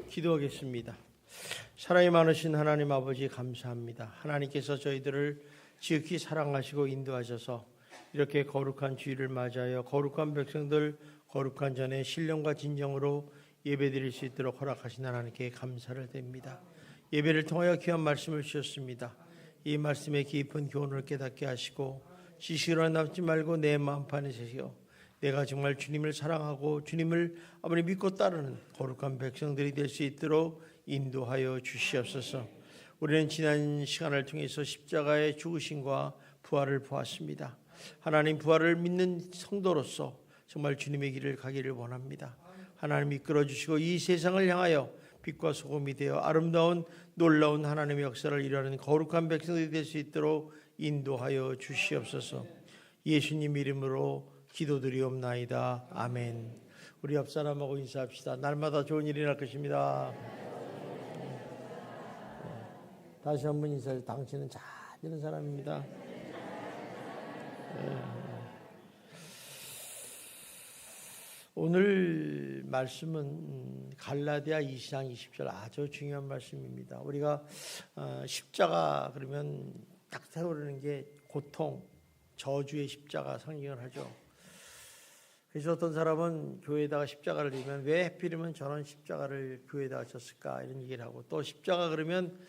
기도하겠습니다. 사랑이 많으신 하나님 아버지 감사합니다. 하나님께서 저희들을 지극히 사랑하시고 인도하셔서 이렇게 거룩한 주일을 맞이하여 거룩한 백성들 거룩한 전에 신령과 진정으로 예배드릴 수 있도록 허락하신 하나님께 감사를 드립니다. 예배를 통하여 귀한 말씀을 주셨습니다. 이 말씀의 깊은 교훈을 깨닫게 하시고 지식으로 남지 말고 내 마음판에 새겨 내가 정말 주님을 사랑하고 주님을 아버지 믿고 따르는 거룩한 백성들이 될 수 있도록 인도하여 주시옵소서. 우리는 지난 시간을 통해서 십자가의 죽으심과 부활을 보았습니다. 하나님 부활을 믿는 성도로서 정말 주님의 길을 가기를 원합니다. 하나님 이끌어 주시고 이 세상을 향하여 빛과 소금이 되어 아름다운 놀라운 하나님의 역사를 이루는 거룩한 백성들이 될 수 있도록 인도하여 주시옵소서. 예수님 이름으로 기도드리옵나이다. 아멘. 우리 옆 사람하고 인사합시다. 날마다 좋은 일이 날 것입니다. 다시 한번 인사해. 당신은 잘 되는 사람입니다. 오늘 말씀은 갈라디아 2장 20절 아주 중요한 말씀입니다. 우리가 십자가 그러면 딱 떠오르는 게 고통, 저주의 십자가 상징을 하죠. 그래서 어떤 사람은 교회에다가 십자가를 지면 왜 하필이면 저런 십자가를 교회에다가 졌을까 이런 얘기를 하고, 또 십자가 그러면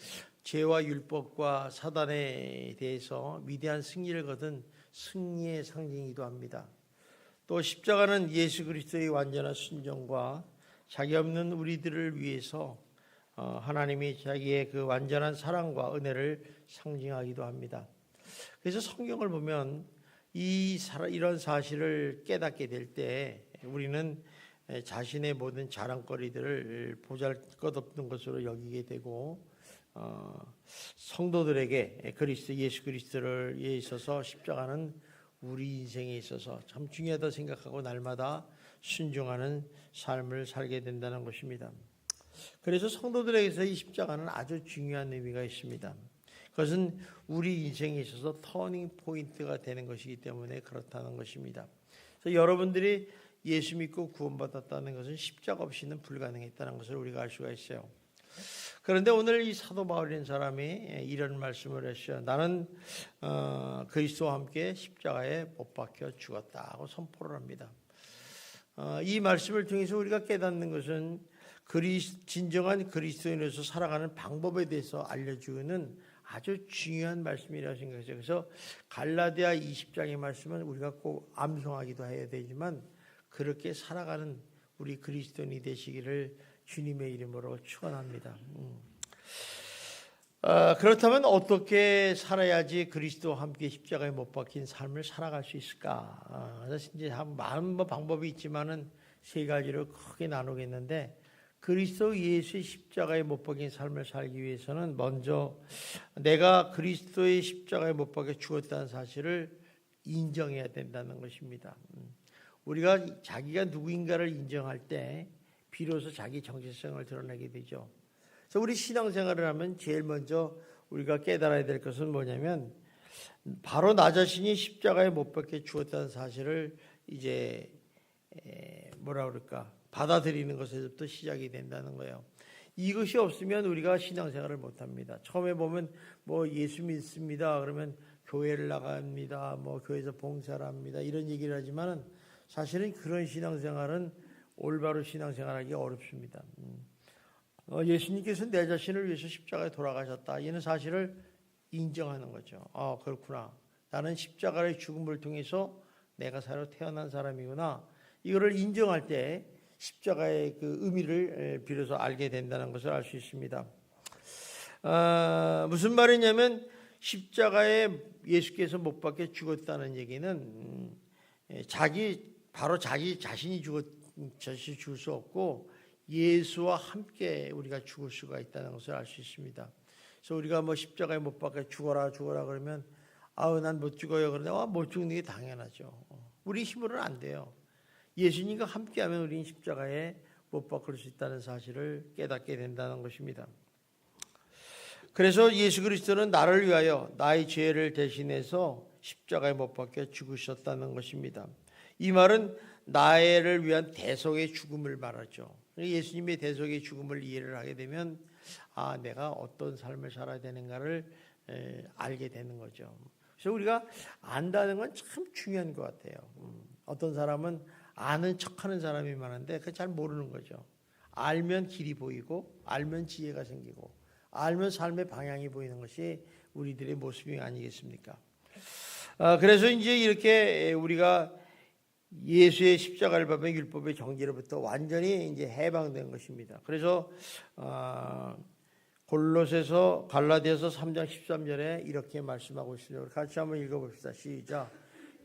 죄와 율법과 사단에 대해서 위대한 승리를 거둔 승리의 상징이기도 합니다. 또 십자가는 예수 그리스도의 완전한 순종과 자기 없는 우리들을 위해서 하나님이 자기의 그 완전한 사랑과 은혜를 상징하기도 합니다. 그래서 성경을 보면 이런 사실을 깨닫게 될 때 우리는 자신의 모든 자랑거리들을 보잘것없는 것으로 여기게 되고, 성도들에게 예수 그리스도를 있어서 십자가는 우리 인생에 있어서 참 중요하다 생각하고 날마다 순종하는 삶을 살게 된다는 것입니다. 그래서 성도들에게서 이 십자가는 아주 중요한 의미가 있습니다. 그것은 우리 인생에 있어서 터닝 포인트가 되는 것이기 때문에 그렇다는 것입니다. 그래서 여러분들이 예수 믿고 구원받았다는 것은 십자가 없이는 불가능했다는 것을 우리가 알 수가 있어요. 그런데 오늘 이 사도 바울이라는 사람이 이런 말씀을 했어요. 나는 그리스도와 함께 십자가에 못 박혀 죽었다고 선포를 합니다. 이 말씀을 통해서 우리가 깨닫는 것은 진정한 그리스도인으로서 살아가는 방법에 대해서 알려주는 아주 중요한 말씀이라고 생각해요. 그래서 갈라디아 20장의 말씀은 우리가 꼭 암송하기도 해야 되지만 그렇게 살아가는 우리 그리스도인이 되시기를 주님의 이름으로 축원합니다. 그렇다면 어떻게 살아야지 그리스도와 함께 십자가에 못 박힌 삶을 살아갈 수 있을까? 그래서 이제 많은 방법이 있지만은 세 가지로 크게 나누겠는데, 그리스도 예수의 십자가에 못 박힌 삶을 살기 위해서는 먼저 내가 그리스도의 십자가에 못 박혀 죽었다는 사실을 인정해야 된다는 것입니다. 우리가 자기가 누구인가를 인정할 때 비로소 자기 정체성을 드러내게 되죠. 그래서 우리 신앙생활을 하면 제일 먼저 우리가 깨달아야 될 것은 뭐냐면, 바로 나 자신이 십자가에 못 박혀 죽었다는 사실을 이제 받아들이는 것에서부터 시작이 된다는 거예요. 이것이 없으면 우리가 신앙생활을 못합니다. 처음에 보면 예수 믿습니다 그러면 교회를 나갑니다, 교회에서 봉사를 합니다 이런 얘기를 하지만은 사실은 그런 신앙생활은 올바로 신앙생활하기 어렵습니다. 예수님께서 내 자신을 위해서 십자가에 돌아가셨다, 이는 사실을 인정하는 거죠. 그렇구나, 나는 십자가의 죽음을 통해서 내가 새로 태어난 사람이구나, 이거를 인정할 때 십자가의 그 의미를 비로소 알게 된다는 것을 알 수 있습니다. 무슨 말이냐면, 십자가에 예수께서 못 박혀 죽었다는 얘기는 바로 자기 자신이 죽을 수 없고 예수와 함께 우리가 죽을 수가 있다는 것을 알 수 있습니다. 그래서 우리가 십자가에 못 박혀 죽어라 그러면 난 못 죽어요. 그런데 못 죽는 게 당연하죠. 우리 힘으로는 안 돼요. 예수님과 함께하면 우리는 십자가에 못 박힐 수 있다는 사실을 깨닫게 된다는 것입니다. 그래서 예수 그리스도는 나를 위하여 나의 죄를 대신해서 십자가에 못 박혀 죽으셨다는 것입니다. 이 말은 나를 위한 대속의 죽음을 말하죠. 예수님의 대속의 죽음을 이해를 하게 되면 내가 어떤 삶을 살아야 되는가를 알게 되는 거죠. 그래서 우리가 안다는 건 참 중요한 것 같아요. 어떤 사람은 아는 척하는 사람이 많은데 그걸 잘 모르는 거죠. 알면 길이 보이고 알면 지혜가 생기고 알면 삶의 방향이 보이는 것이 우리들의 모습이 아니겠습니까? 그래서 이제 이렇게 우리가 예수의 십자가를 밟은 율법의 정죄로부터 완전히 이제 해방된 것입니다. 그래서 갈라디아서 3장 13절에 이렇게 말씀하고 있습니다. 같이 한번 읽어봅시다. 시작.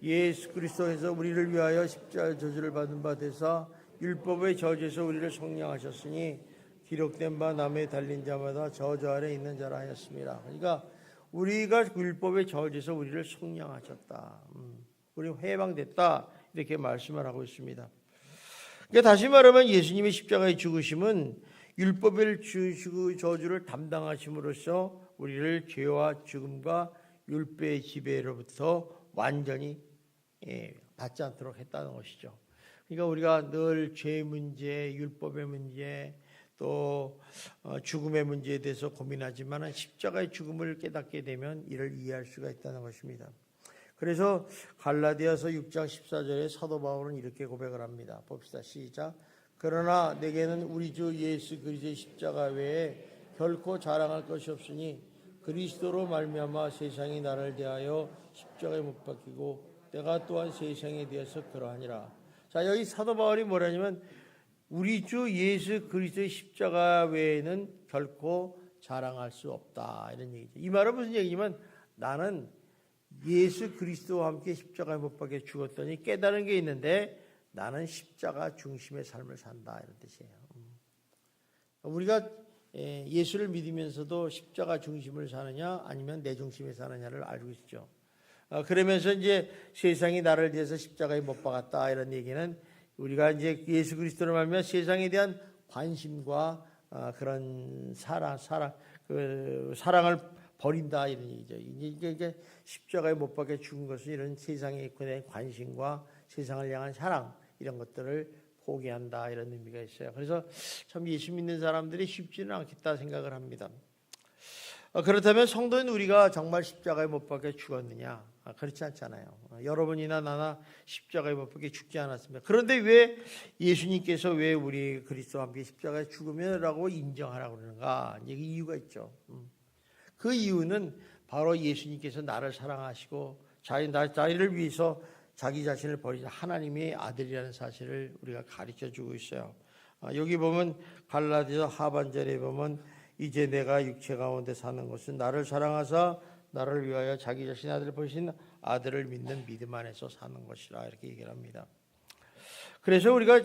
예수 그리스도에서 우리를 위하여 십자가의 저주를 받은 바 되사 율법의 저주에서 우리를 속량하셨으니 기록된 바 남에 달린 자마다 저주 아래 있는 자라 하였습니다. 그러니까 우리가 율법의 저주에서 우리를 속량하셨다. 우리 해방됐다. 이렇게 말씀을 하고 있습니다. 그러니까 다시 말하면 예수님의 십자가의 죽으심은 율법을 주시고 저주를 담당하심으로써 우리를 죄와 죽음과 율법의 지배로부터 완전히 받지 않도록 했다는 것이죠. 그러니까 우리가 늘 죄 문제, 율법의 문제, 또 죽음의 문제에 대해서 고민하지만 십자가의 죽음을 깨닫게 되면 이를 이해할 수가 있다는 것입니다. 그래서 갈라디아서 6장 14절에 사도 바울은 이렇게 고백을 합니다. 봅시다. 시작. 그러나 내게는 우리 주 예수 그리스도의 십자가 외에 결코 자랑할 것이 없으니 그리스도로 말미암아 세상이 나를 대하여 십자가에 못 박히고 내가 또한 세상에 대해서 그러하니라. 자, 여기 사도 바울이 뭐라냐면 우리 주 예수 그리스도의 십자가 외에는 결코 자랑할 수 없다 이런 얘기죠. 이 말은 무슨 얘기냐면 나는 예수 그리스도와 함께 십자가에 못 박혀 죽었더니 깨달은 게 있는데 나는 십자가 중심의 삶을 산다 이런 뜻이에요. 우리가 예수를 믿으면서도 십자가 중심을 사느냐 아니면 내 중심에 사느냐를 알고 있죠. 그러면서 이제 세상이 나를 위해서 십자가에 못 박았다 이런 얘기는 우리가 이제 예수 그리스도를 말하면 세상에 대한 관심과 그런 사랑을 버린다 이런 얘기죠. 이게 십자가에 못 박혀 죽은 것은 이런 세상에 대한 관심과 세상을 향한 사랑 이런 것들을 포기한다 이런 의미가 있어요. 그래서 참 예수 믿는 사람들이 쉽지는 않겠다 생각을 합니다. 그렇다면 성도인 우리가 정말 십자가에 못 박혀 죽었느냐? 그렇지 않잖아요. 여러분이나 나나 십자가에 못 박혀 죽지 않았습니다. 그런데 왜 예수님께서 왜 우리 그리스도와 함께 십자가에 죽으면라고 인정하라고 그러는가? 이제 이유가 있죠. 그 이유는 바로 예수님께서 나를 사랑하시고 자기를 위해서 자기 자신을 버리신 하나님의 아들이라는 사실을 우리가 가르쳐주고 있어요. 여기 보면 갈라디아서 하반절에 보면 이제 내가 육체 가운데 사는 것은 나를 사랑하사 나를 위하여 자기 자신의 아들을 버리신 아들을 믿는 믿음 안에서 사는 것이라 이렇게 얘기를 합니다. 그래서 우리가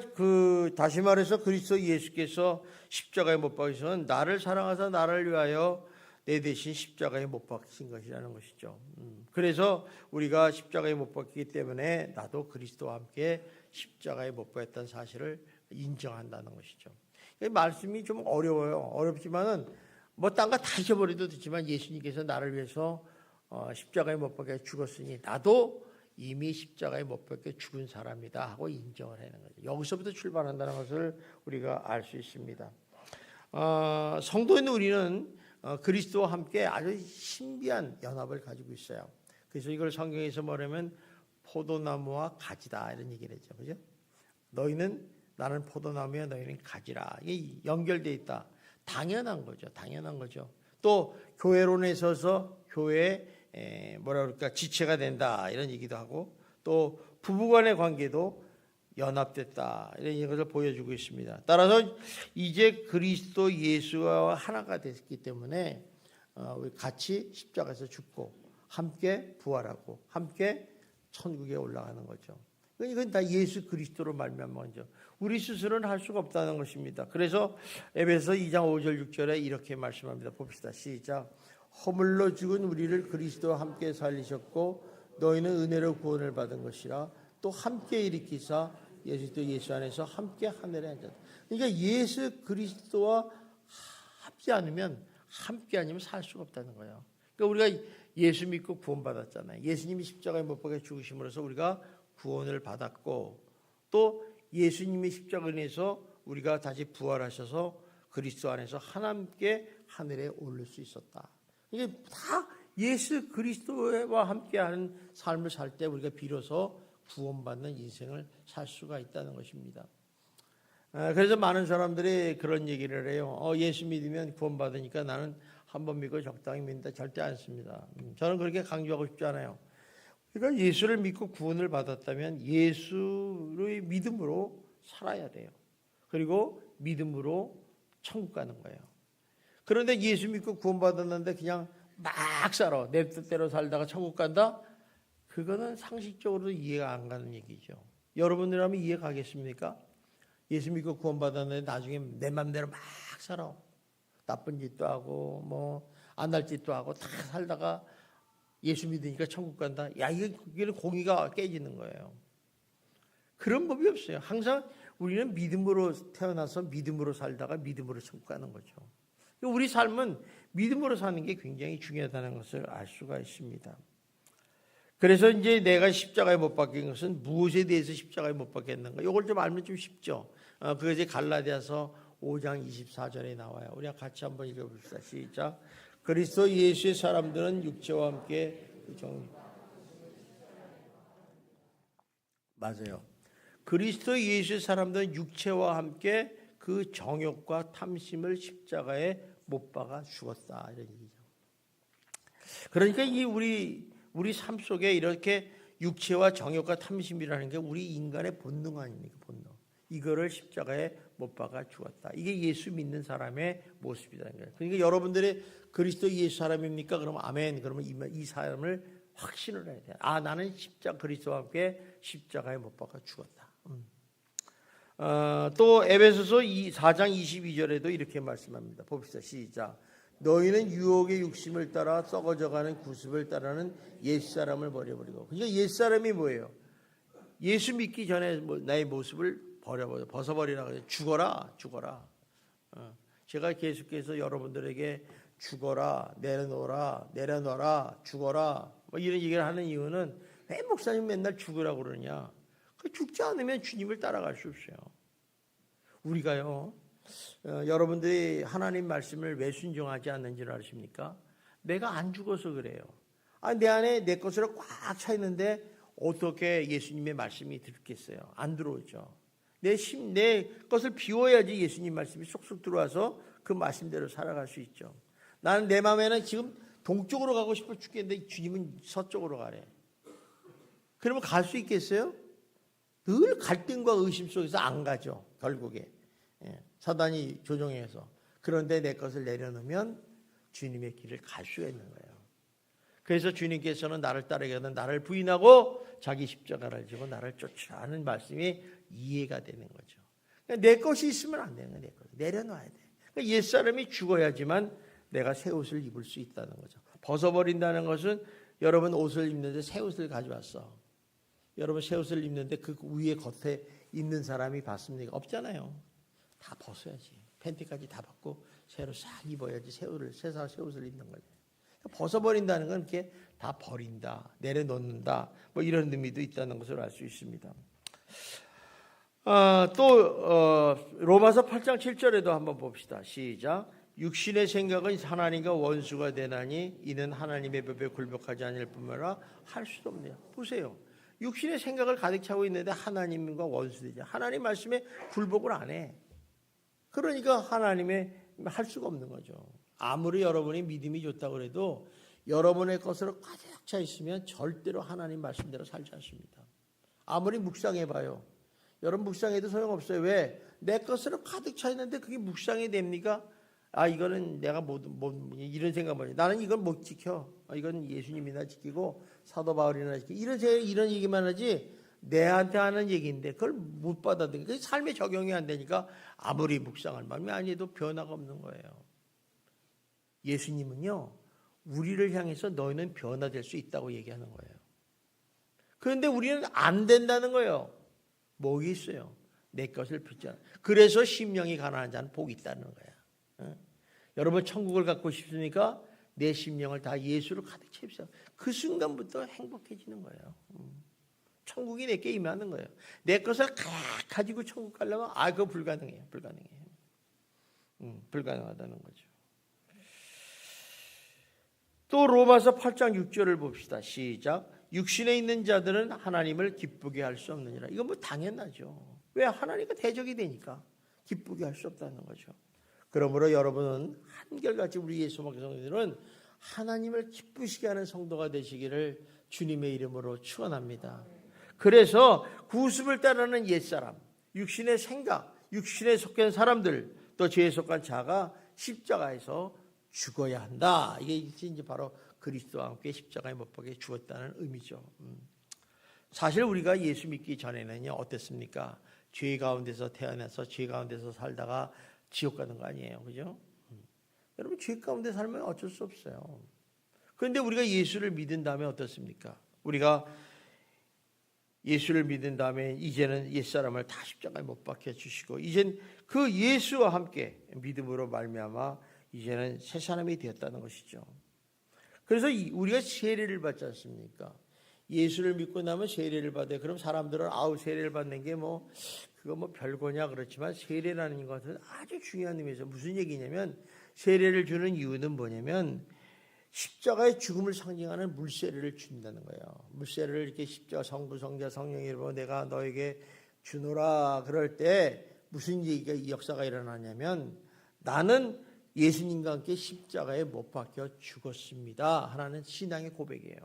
다시 말해서 그리스도 예수께서 십자가에 못 박히셔서 나를 사랑하사 나를 위하여 내 대신 십자가에 못 박히신 것이라는 것이죠. 그래서 우리가 십자가에 못 박히기 때문에 나도 그리스도와 함께 십자가에 못 박혔다는 사실을 인정한다는 것이죠. 말씀이 좀 어려워요. 어렵지만은 뭐 딴 거 다 잊어버려도 되지만 예수님께서 나를 위해서 십자가에 못 박혀 죽었으니 나도 이미 십자가에 못 박혀 죽은 사람이다 하고 인정을 하는 거죠. 여기서부터 출발한다는 것을 우리가 알 수 있습니다. 성도인 우리는 그리스도와 함께 아주 신비한 연합을 가지고 있어요. 그래서 이걸 성경에서 말하면 포도나무와 가지다 이런 얘기를 했죠. 그죠? 나는 포도나무야 너희는 가지라. 이게 연결되어 있다. 당연한 거죠. 당연한 거죠. 또 교회론에 서서 교회에 지체가 된다 이런 얘기도 하고 또 부부간의 관계도 연합됐다 이런 것을 보여주고 있습니다. 따라서 이제 그리스도 예수와 하나가 됐기 때문에 우리 같이 십자가에서 죽고 함께 부활하고 함께 천국에 올라가는 거죠. 이건 다 예수 그리스도로 말미암은 거죠. 우리 스스로는 할 수가 없다는 것입니다. 그래서 에베소 2장 5절 6절에 이렇게 말씀합니다. 봅시다. 시작. 허물로 죽은 우리를 그리스도와 함께 살리셨고 너희는 은혜로 구원을 받은 것이라 또 함께 일으키사 예수 안에서 함께 하늘에 앉았다. 그러니까 예수 그리스도와 함께 아니면 살 수가 없다는 거예요. 그러니까 우리가 예수 믿고 구원받았잖아요. 예수님이 십자가에 못 박혀 죽으심으로써 우리가 구원을 받았고 또 예수님의 십자가에 인해서 우리가 다시 부활하셔서 그리스도 안에서 하나님께 하늘에 오를 수 있었다. 이게 다 예수 그리스도와 함께하는 삶을 살 때 우리가 비로소 구원받는 인생을 살 수가 있다는 것입니다. 그래서 많은 사람들이 그런 얘기를 해요. 예수 믿으면 구원받으니까 나는 한 번 믿고 적당히 믿는다. 절대 않습니다. 저는 그렇게 강조하고 싶지 않아요. 그러니까 예수를 믿고 구원을 받았다면 예수의 믿음으로 살아야 돼요. 그리고 믿음으로 천국 가는 거예요. 그런데 예수 믿고 구원받았는데 그냥 막 살아. 내 뜻대로 살다가 천국 간다? 그거는 상식적으로도 이해가 안 가는 얘기죠. 여러분이라면 이해 가겠습니까? 예수 믿고 구원받았는데 나중에 내 맘대로 막 살아. 나쁜 짓도 하고 뭐 안 할 짓도 하고 다 살다가 예수 믿으니까 천국 간다. 야, 이게 공의가 깨지는 거예요. 그런 법이 없어요. 항상 우리는 믿음으로 태어나서 믿음으로 살다가 믿음으로 천국 가는 거죠. 우리 삶은 믿음으로 사는 게 굉장히 중요하다는 것을 알 수가 있습니다. 그래서 이제 내가 십자가에 못 박힌 것은 무엇에 대해서 십자가에 못 박혔는가? 이걸 좀 알면 좀 쉽죠. 그게 이제 갈라디아서 5장 24절에 나와요. 우리가 같이 한번 읽어봅시다. 시작. 그리스도 예수의 사람들은 육체와 함께 맞아요. 그리스도 예수의 사람들은 육체와 함께 그 정욕과 탐심을 십자가에 못 박아 죽었다 이런 얘기죠. 그러니까 이 우리 삶 속에 이렇게 육체와 정욕과 탐심이라는 게 우리 인간의 본능 아닙니까? 본능. 이거를 십자가에 못 박아 죽었다. 이게 예수 믿는 사람의 모습이라는 거예요. 그러니까 여러분들이 그리스도 예수 사람입니까? 그러면 아멘. 그러면 이 사람을 확신을 해야 돼요. 아, 나는 그리스도와 함께 십자가에 못 박아 죽었다. 또 에베소서 4장 22절에도 이렇게 말씀합니다. 봅시다. 시작. 너희는 유혹의 욕심을 따라 썩어져가는 구습을 따르는 옛사람을 버려버리고. 그러니까 옛사람이 뭐예요? 예수 믿기 전에 나의 모습을 벗어버리라고 해요. 죽어라. 제가 계속해서 여러분들에게 죽어라, 내려놓아라, 죽어라 뭐 이런 얘기를 하는 이유는 왜 목사님 맨날 죽으라고 그러냐? 죽지 않으면 주님을 따라갈 수 없어요. 우리가요, 여러분들이 하나님 말씀을 왜 순종하지 않는지를 아십니까? 내가 안 죽어서 그래요. 내 안에 내 것으로 꽉 차 있는데 어떻게 예수님의 말씀이 들겠어요? 안 들어오죠. 내 것을 비워야지 예수님 말씀이 쏙쏙 들어와서 그 말씀대로 살아갈 수 있죠. 나는 내 마음에는 지금 동쪽으로 가고 싶어 죽겠는데 주님은 서쪽으로 가래. 그러면 갈 수 있겠어요? 늘 갈등과 의심 속에서 안 가죠. 결국에 사단이 조종해서. 그런데 내 것을 내려놓으면 주님의 길을 갈 수가 있는 거예요. 그래서 주님께서는 나를 따르기는 나를 부인하고 자기 십자가를 지고 나를 쫓으라는 말씀이 이해가 되는 거죠. 그러니까 내 것이 있으면 안 되는 거예요. 내 것. 내려놔야 돼. 그러니까 옛사람이 죽어야지만 내가 새 옷을 입을 수 있다는 거죠. 벗어버린다는 것은 여러분 옷을 입는데 새 옷을 가져왔어. 여러분 새 옷을 입는데 그 위에 겉에 있는 사람이 봤습니까? 없잖아요. 다 벗어야지. 팬티까지 다 벗고 새로 싹 입어야지 새 옷을 입는 거죠. 벗어버린다는 건 이렇게 다 버린다, 내려놓는다, 뭐 이런 의미도 있다는 것을 알 수 있습니다. 또 로마서 8장 7절에도 한번 봅시다. 시작. 육신의 생각은 하나님과 원수가 되나니 이는 하나님의 법에 굴복하지 않을 뿐만 아니라 할 수도 없네요. 보세요. 육신의 생각을 가득 차고 있는데 하나님과 원수되죠. 하나님 말씀에 굴복을 안 해. 그러니까 하나님의 할 수가 없는 거죠. 아무리 여러분이 믿음이 좋다고 해도 여러분의 것으로 가득 차 있으면 절대로 하나님 말씀대로 살지 않습니다. 아무리 묵상해봐요. 여러분 묵상해도 소용없어요. 왜? 내 것으로 가득 차 있는데 그게 묵상이 됩니까? 이거는 내가 이런 생각만 해요. 나는 이걸 못 지켜. 이건 예수님이나 지키고 사도 바울이나 지키고 이런 얘기만 하지 내한테 하는 얘기인데 그걸 못 받아들이니까 삶에 적용이 안 되니까 아무리 묵상할 마음이 아니어도 변화가 없는 거예요. 예수님은요, 우리를 향해서 너희는 변화될 수 있다고 얘기하는 거예요. 그런데 우리는 안 된다는 거예요. 목이 있어요. 내 것을 붙잖아. 그래서 심령이 가난한 자는 복이 있다는 거야. 여러분 천국을 갖고 싶습니까? 내 심령을 다 예수로 가득 채우세요. 그 순간부터 행복해지는 거예요. 천국이 내게 임하는 거예요. 내 것을 가지고 천국 가려면 그거 불가능해요. 불가능하다는 거죠. 또 로마서 8장 6절을 봅시다. 시작. 육신에 있는 자들은 하나님을 기쁘게 할 수 없느니라. 이건 뭐 당연하죠. 왜? 하나님과 대적이 되니까 기쁘게 할 수 없다는 거죠. 그러므로 여러분은 한결같이 우리 예수 믿는 성도들은 하나님을 기쁘시게 하는 성도가 되시기를 주님의 이름으로 축원합니다. 그래서 구습을 따르는 옛사람, 육신의 생각, 육신에 속한 사람들, 또 죄에 속한 자가 십자가에서 죽어야 한다. 이게 이제 바로 그리스도와 함께 십자가에 못 박혀 죽었다는 의미죠. 사실 우리가 예수 믿기 전에는요 어땠습니까? 죄 가운데서 태어나서 죄 가운데서 살다가 지옥 가는 거 아니에요, 그죠? 여러분 죄 가운데 살면 어쩔 수 없어요. 그런데 우리가 예수를 믿은 다음에 어떻습니까? 우리가 예수를 믿은 다음에 이제는 옛사람을 다 십자가에 못 박혀 주시고 이젠 그 예수와 함께 믿음으로 말미암아 이제는 새 사람이 되었다는 것이죠. 그래서 우리가 세례를 받지 않습니까? 예수를 믿고 나면 세례를 받아요. 그럼 사람들은 세례를 받는 게 그거 별거냐 그렇지만 세례라는 것은 아주 중요한 의미에서 무슨 얘기냐면 세례를 주는 이유는 뭐냐면 십자가의 죽음을 상징하는 물세례를 준다는 거예요. 물세례를 이렇게 십자가 성부 성자 성령의 이름으로 내가 너에게 주노라 그럴 때 무슨 얘기가 이 역사가 일어나냐면 나는 예수님과 함께 십자가에 못 박혀 죽었습니다 하나는 신앙의 고백이에요.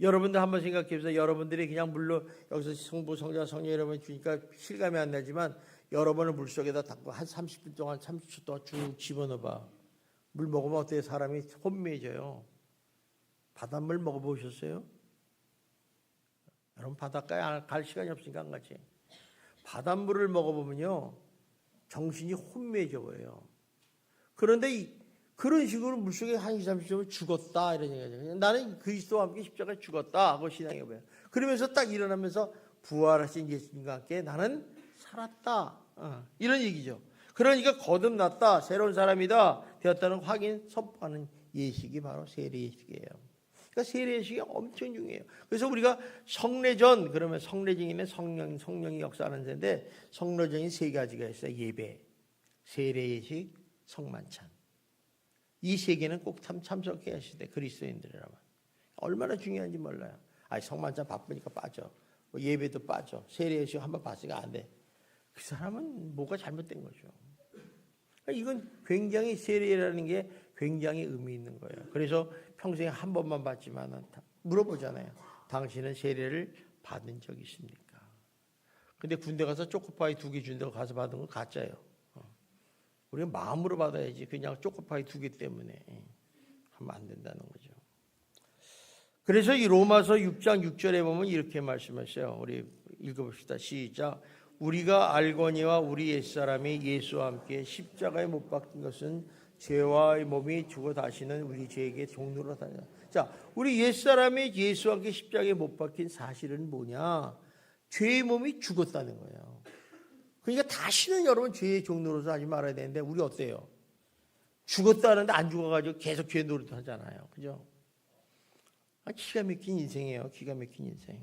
여러분들 한번 생각해 보세요. 여러분들이 그냥 물로 여기서 성부 성자 성령 여러분 주니까 실감이 안 나지만 여러분을 물속에다 닦고 한 30분 동안 30초 동안 쭉 집어넣어봐. 물 먹으면 어때요? 사람이 혼미해져요. 바닷물 먹어보셨어요? 여러분 바닷가에 갈 시간이 없으니까 안 가지. 바닷물을 먹어보면요 정신이 혼미해져 보여요. 그런데 그런 식으로 물속에 한 20, 30초면 죽었다 이런 얘기죠. 나는 그리스도와 함께 십자가에 죽었다 하고 신앙해 보여요. 그러면서 딱 일어나면서 부활하신 예수님과 함께 나는 살았다 이런 얘기죠. 그러니까 거듭났다 새로운 사람이다 되었다는 확인 선포하는 예식이 바로 세례 예식이에요. 그러니까 세례 예식이 엄청 중요해요. 그래서 우리가 성례전 그러면 성례전이면 성령이 역사하는 데인데 성례전이 세 가지가 있어요. 예배, 세례 예식, 성만찬. 이 세 개는 꼭 참석해야 하시대 그리스도인들이라면. 얼마나 중요한지 몰라요. 성만찬 바쁘니까 빠져. 예배도 빠져. 세례 예식 한번 봤으니까 안 돼. 그 사람은 뭐가 잘못된 거죠. 이건 굉장히 세례라는 게 굉장히 의미 있는 거예요. 그래서 평생에 한 번만 받지만 물어보잖아요. 당신은 세례를 받은 적이 있습니까? 근데 군대 가서 초코파이 2개 준다고 가서 받은 건 가짜예요. 우리가 마음으로 받아야지 그냥 초코파이 2개 때문에 하면 안 된다는 거죠. 그래서 이 로마서 6장 6절에 보면 이렇게 말씀하셔요. 우리 읽어봅시다. 시작. 우리가 알거니와 우리 옛사람이 예수와 함께 십자가에 못 박힌 것은 죄와 몸이 죽어 다시는 우리 죄에게 종로로 다녀. 자, 우리 옛사람이 예수와 함께 십자가에 못 박힌 사실은 뭐냐? 죄의 몸이 죽었다는 거예요. 그러니까 다시는 여러분 죄의 종로로서 하지 말아야 되는데 우리 어때요? 죽었다는데 안 죽어가지고 계속 죄 노릇 하잖아요. 그죠? 기가 막힌 인생이에요. 기가 막힌 인생.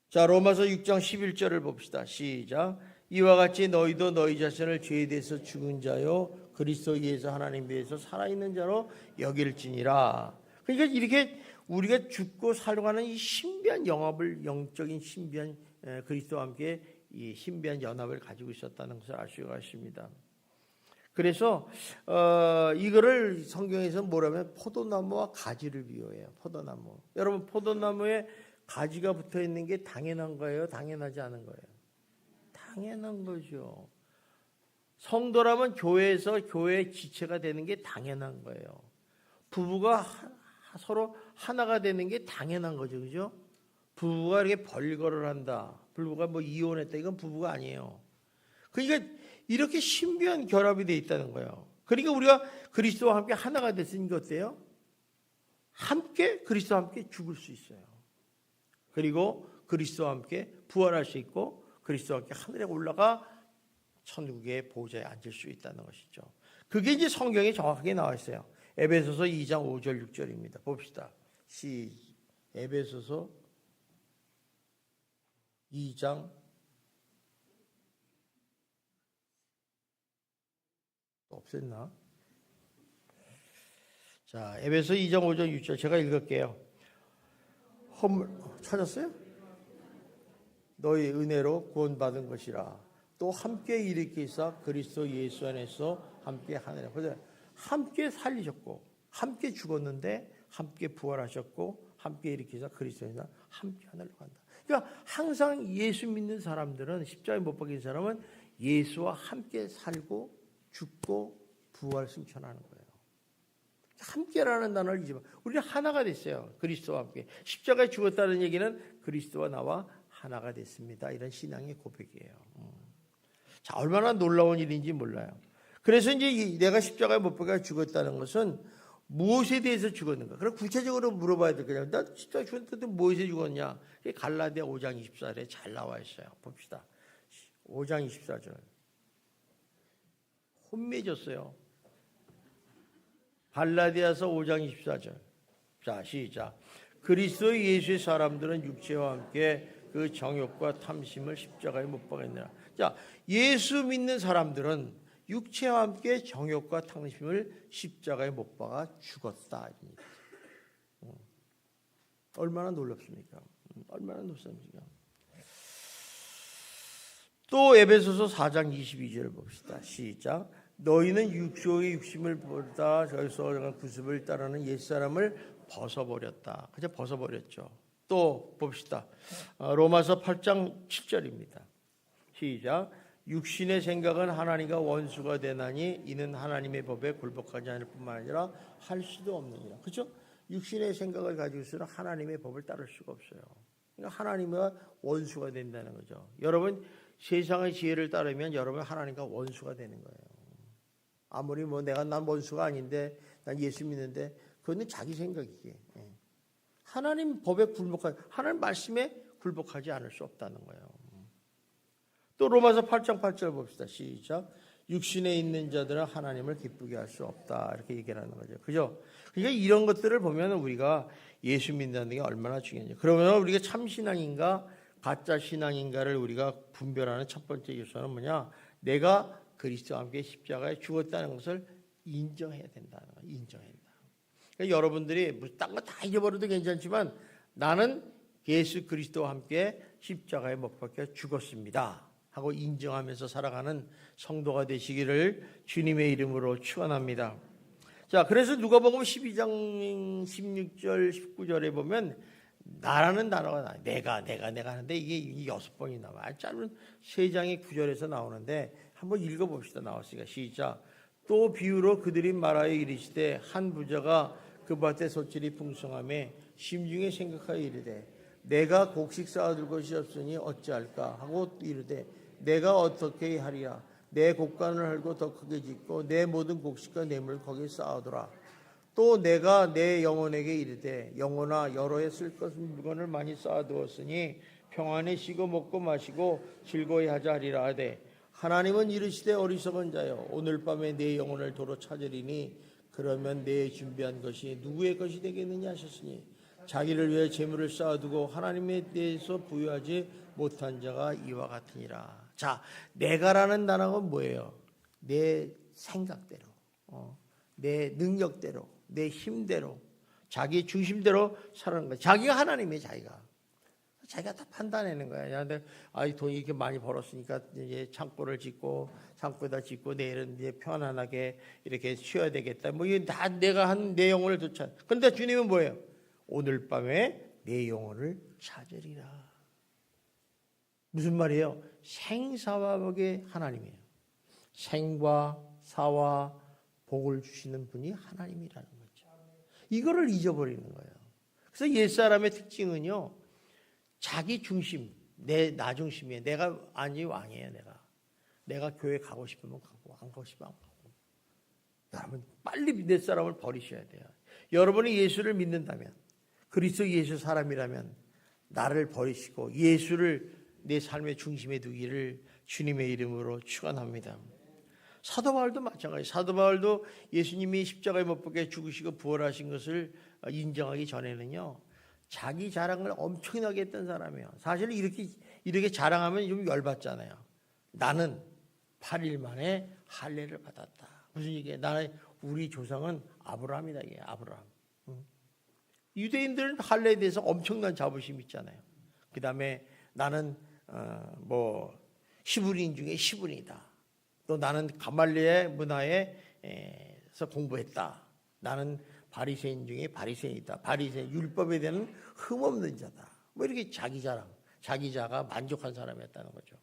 자, 로마서 6장 11절을 봅시다. 시작. 이와 같이 너희도 너희 자신을 죄에 대해서 죽은 자요 그리스도 예수 하나님 위해서 살아있는 자로 여길지니라. 그러니까 이렇게 우리가 죽고 살아가는 이 신비한 영합을 영적인 신비한 그리스도와 함께 이 신비한 연합을 가지고 있었다는 것을 알 수가 있습니다. 그래서 이거를 성경에서 뭐라면 포도나무와 가지를 비유해요. 포도나무. 여러분 포도나무에 가지가 붙어 있는 게 당연한 거예요? 당연하지 않은 거예요? 당연한 거죠. 성도라면 교회에서 교회의 지체가 되는 게 당연한 거예요. 부부가 서로 하나가 되는 게 당연한 거죠. 그죠? 부부가 이렇게 벌거를 한다. 부부가 이혼했다. 이건 부부가 아니에요. 그러니까 이렇게 신비한 결합이 되어 있다는 거예요. 그러니까 우리가 그리스도와 함께 하나가 됐으니까 어때요? 함께 그리스도와 함께 죽을 수 있어요. 그리고 그리스도와 함께 부활할 수 있고 그리스도와 함께 하늘에 올라가 천국의 보좌에 앉을 수 있다는 것이죠. 그게 이제 성경에 정확하게 나와 있어요. 에베소서 2장 5절 6절입니다. 봅시다. 에베소서 2장 또 없앴나? 자, 에베소 2장 5절 6절 제가 읽을게요. 찾았어요? 너희 은혜로 구원받은 것이라 또 함께 일으키사 그리스도 예수 안에서 함께 하느라. 그래서 함께 살리셨고 함께 죽었는데 함께 부활하셨고 함께 일으키사 그리스도에서 함께 하늘로 간다. 그러니까 항상 예수 믿는 사람들은 십자가에 못 박힌 사람은 예수와 함께 살고 죽고 부활 승천하는 거예요. 함께라는 단어를 잊지 마. 우리는 하나가 됐어요. 그리스도와 함께. 십자가에 죽었다는 얘기는 그리스도와 나와 하나가 됐습니다. 이런 신앙의 고백이에요. 자, 얼마나 놀라운 일인지 몰라요. 그래서 이제 내가 십자가에 못 박혀 죽었다는 것은 무엇에 대해서 죽었는가? 그럼 구체적으로 물어봐야 될 거냐? 나 십자가에 죽었는데 무엇에 죽었냐? 갈라디아 5장 24절에 잘 나와 있어요. 봅시다. 5장 24절. 혼매졌어요. 갈라디아서 5장 24절. 자, 시작. 그리스도 예수의 사람들은 육체와 함께 그 정욕과 탐심을 십자가에 못 박았느라. 자, 예수 믿는 사람들은 육체와 함께 정욕과 탐심을 십자가에 못 박아 죽었다. 얼마나 놀랍습니까? 얼마나 놀랍습니까? 또 에베소서 4장 22절을 봅시다. 시작. 너희는 육조의 육심을 보다 저에서 구습을 따르는 옛사람을 벗어버렸다. 그저 벗어버렸죠. 또 봅시다. 로마서 8장 7절입니다. 시작. 육신의 생각은 하나님과 원수가 되나니 이는 하나님의 법에 굴복하지 않을 뿐만 아니라 할 수도 없느니라. 그렇죠? 육신의 생각을 가지고 있으면 하나님의 법을 따를 수가 없어요. 그러니까 하나님과 원수가 된다는 거죠. 여러분 세상의 지혜를 따르면 여러분 하나님과 원수가 되는 거예요. 아무리 난 원수가 아닌데 난 예수 믿는데 그거는 자기 생각이기에 하나님 법에 하나님 말씀에 굴복하지 않을 수 없다는 거예요. 또 로마서 8장 8절 봅시다. 시작. 육신에 있는 자들은 하나님을 기쁘게 할 수 없다. 이렇게 얘기하는 거죠. 그죠? 그러니까 이런 것들을 보면 우리가 예수 믿는다는 게 얼마나 중요한지. 그러면 우리가 참 신앙인가 가짜 신앙인가를 우리가 분별하는 첫 번째 요소는 뭐냐? 내가 그리스도와 함께 십자가에 죽었다는 것을 인정해야 된다는 거예요. 인정해야 된다. 그러니까 여러분들이 딴 거 다 잊어버려도 괜찮지만 나는 예수 그리스도와 함께 십자가에 못 박혀 죽었습니다 하고 인정하면서 살아가는 성도가 되시기를 주님의 이름으로 축원합니다. 자, 그래서 누가복음 12장 16절 19절에 보면 나라는 단어가 나와요. 내가 하는데 이게 6번이 나와요. 짧은 3장의 9절에서 나오는데 한번 읽어봅시다. 나왔으니까 시작. 또 비유로 그들이 말하여 이르시되 한 부자가 그 밭에 소출이 풍성함에 심중에 생각하여 이르되 내가 곡식 쌓아둘 것이 없으니 어찌할까 하고 이르되 내가 어떻게 하리라. 내 곡간을 헐고 더 크게 짓고 내 모든 곡식과 뇌물을 거기에 쌓아두라. 또 내가 내 영혼에게 이르되 영혼아 여러 해 쓸 것은 물건을 많이 쌓아두었으니 평안히 쉬고 먹고 마시고 즐거이 하자 하리라 하되 하나님은 이르시되 어리석은 자여 오늘 밤에 내 영혼을 도로 찾으리니 그러면 내 준비한 것이 누구의 것이 되겠느냐 하셨으니 자기를 위해 재물을 쌓아두고 하나님에 대해서 부여하지 못한 자가 이와 같으니라. 자, 내가라는 단어가 뭐예요? 내 생각대로, 내 능력대로, 내 힘대로, 자기 중심대로 살아가는 거야. 자기가 하나님이에요. 자기가 다 판단하는 거야. 야, 근데 돈이 이렇게 많이 벌었으니까 이제 창고를 짓고 창고에다 짓고 내일은 이제 편안하게 이렇게 쉬어야 되겠다. 뭐 이게 다 내가 한 내 영혼을 쫓아. 근데 주님은 뭐예요? 오늘 밤에 내 영혼을 찾으리라. 무슨 말이에요? 생사와 복의 하나님이에요. 생과 사와 복을 주시는 분이 하나님이라는 거죠. 이거를 잊어버리는 거예요. 그래서 옛사람의 특징은요, 자기 중심, 나 중심이에요. 내가 아니 왕이에요. 내가 교회 가고 싶으면 가고 안 가고 싶으면 안 가고. 여러분 빨리 옛사람을 버리셔야 돼요. 여러분이 예수를 믿는다면, 그리스도 예수 사람이라면 나를 버리시고 예수를 내 삶의 중심에 두기를 주님의 이름으로 축원합니다. 사도 바울도 마찬가지. 사도 바울도 예수님이 십자가에 못 박혀 죽으시고 부활하신 것을 인정하기 전에는요, 자기 자랑을 엄청나게 했던 사람이에요. 사실 이렇게 자랑하면 좀 열받잖아요. 나는 8일 만에 할례를 받았다. 무슨 얘기예요? 우리 조상은 아브라함이다. 이게 아브라함. 유대인들은 할례에 대해서 엄청난 자부심이 있잖아요. 그 다음에 나는 히브리인 중에 히브리이다. 또 나는 가말리엘 문화에서 공부했다. 나는 바리새인 중에 바리새인이다. 바리새인 율법에 대한 흠없는 자다. 이렇게 자기 자랑, 자기자가 만족한 사람이었다는 거죠.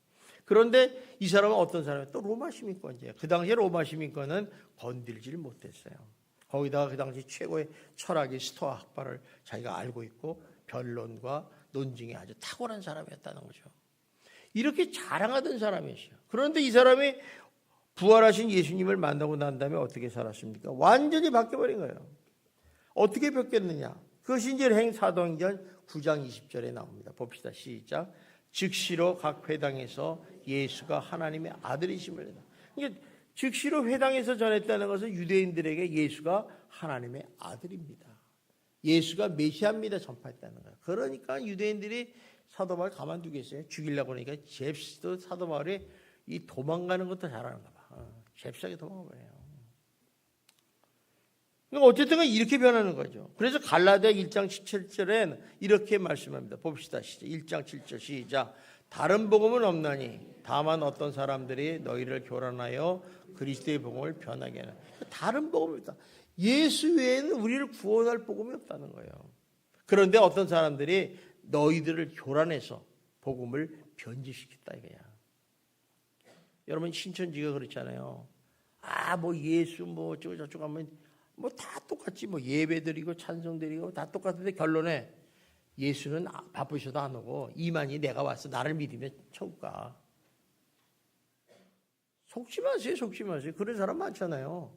그런데 이 사람은 어떤 사람이에요? 또 로마 시민권자예요. 그 당시에 로마 시민권은 건들지를 못했어요. 거기다가 그 당시 최고의 철학의 스토아 학파를 자기가 알고 있고 변론과 논증에 아주 탁월한 사람이었다는 거죠. 이렇게 자랑하던 사람이었어요. 그런데 이 사람이 부활하신 예수님을 만나고 난 다음에 어떻게 살았습니까? 완전히 바뀌어버린 거예요. 어떻게 바뀌었느냐? 그것이 이제 사도행전 9장 20절에 나옵니다. 봅시다. 시작. 즉시로 각 회당에서 예수가 하나님의 아들이심을 전했다. 그러니까 즉시로 회당에서 전했다는 것은 유대인들에게 예수가 하나님의 아들입니다. 예수가 메시아입니다. 전파했다는 거예요. 그러니까 유대인들이 사도 바울 가만두겠어요? 죽이려고 그러니까 잽스도 사도 바울이 이 도망가는 것도 잘하는가 봐. 잽싸게 도망가버려요. 그러니까 어쨌든 이렇게 변하는 거죠. 그래서 갈라디아 1장 17절엔 이렇게 말씀합니다. 봅시다. 1장 7절 시작. 다른 복음은 없나니 다만 어떤 사람들이 너희를 교란하여 그리스도의 복음을 변하게 하는. 다른 복음이 없다. 예수 외에는 우리를 구원할 복음이 없다는 거예요. 그런데 어떤 사람들이 너희들을 교란해서 복음을 변질시켰다 이거야. 여러분 신천지가 그렇잖아요. 예수 어쩌고 저쩌고 하면 다 똑같지. 예배드리고 찬송드리고 다 똑같은데 결론에 예수는 바쁘셔도 안 오고 이만희 내가 와서 나를 믿으면 천국 가. 속지 마세요. 그런 사람 많잖아요.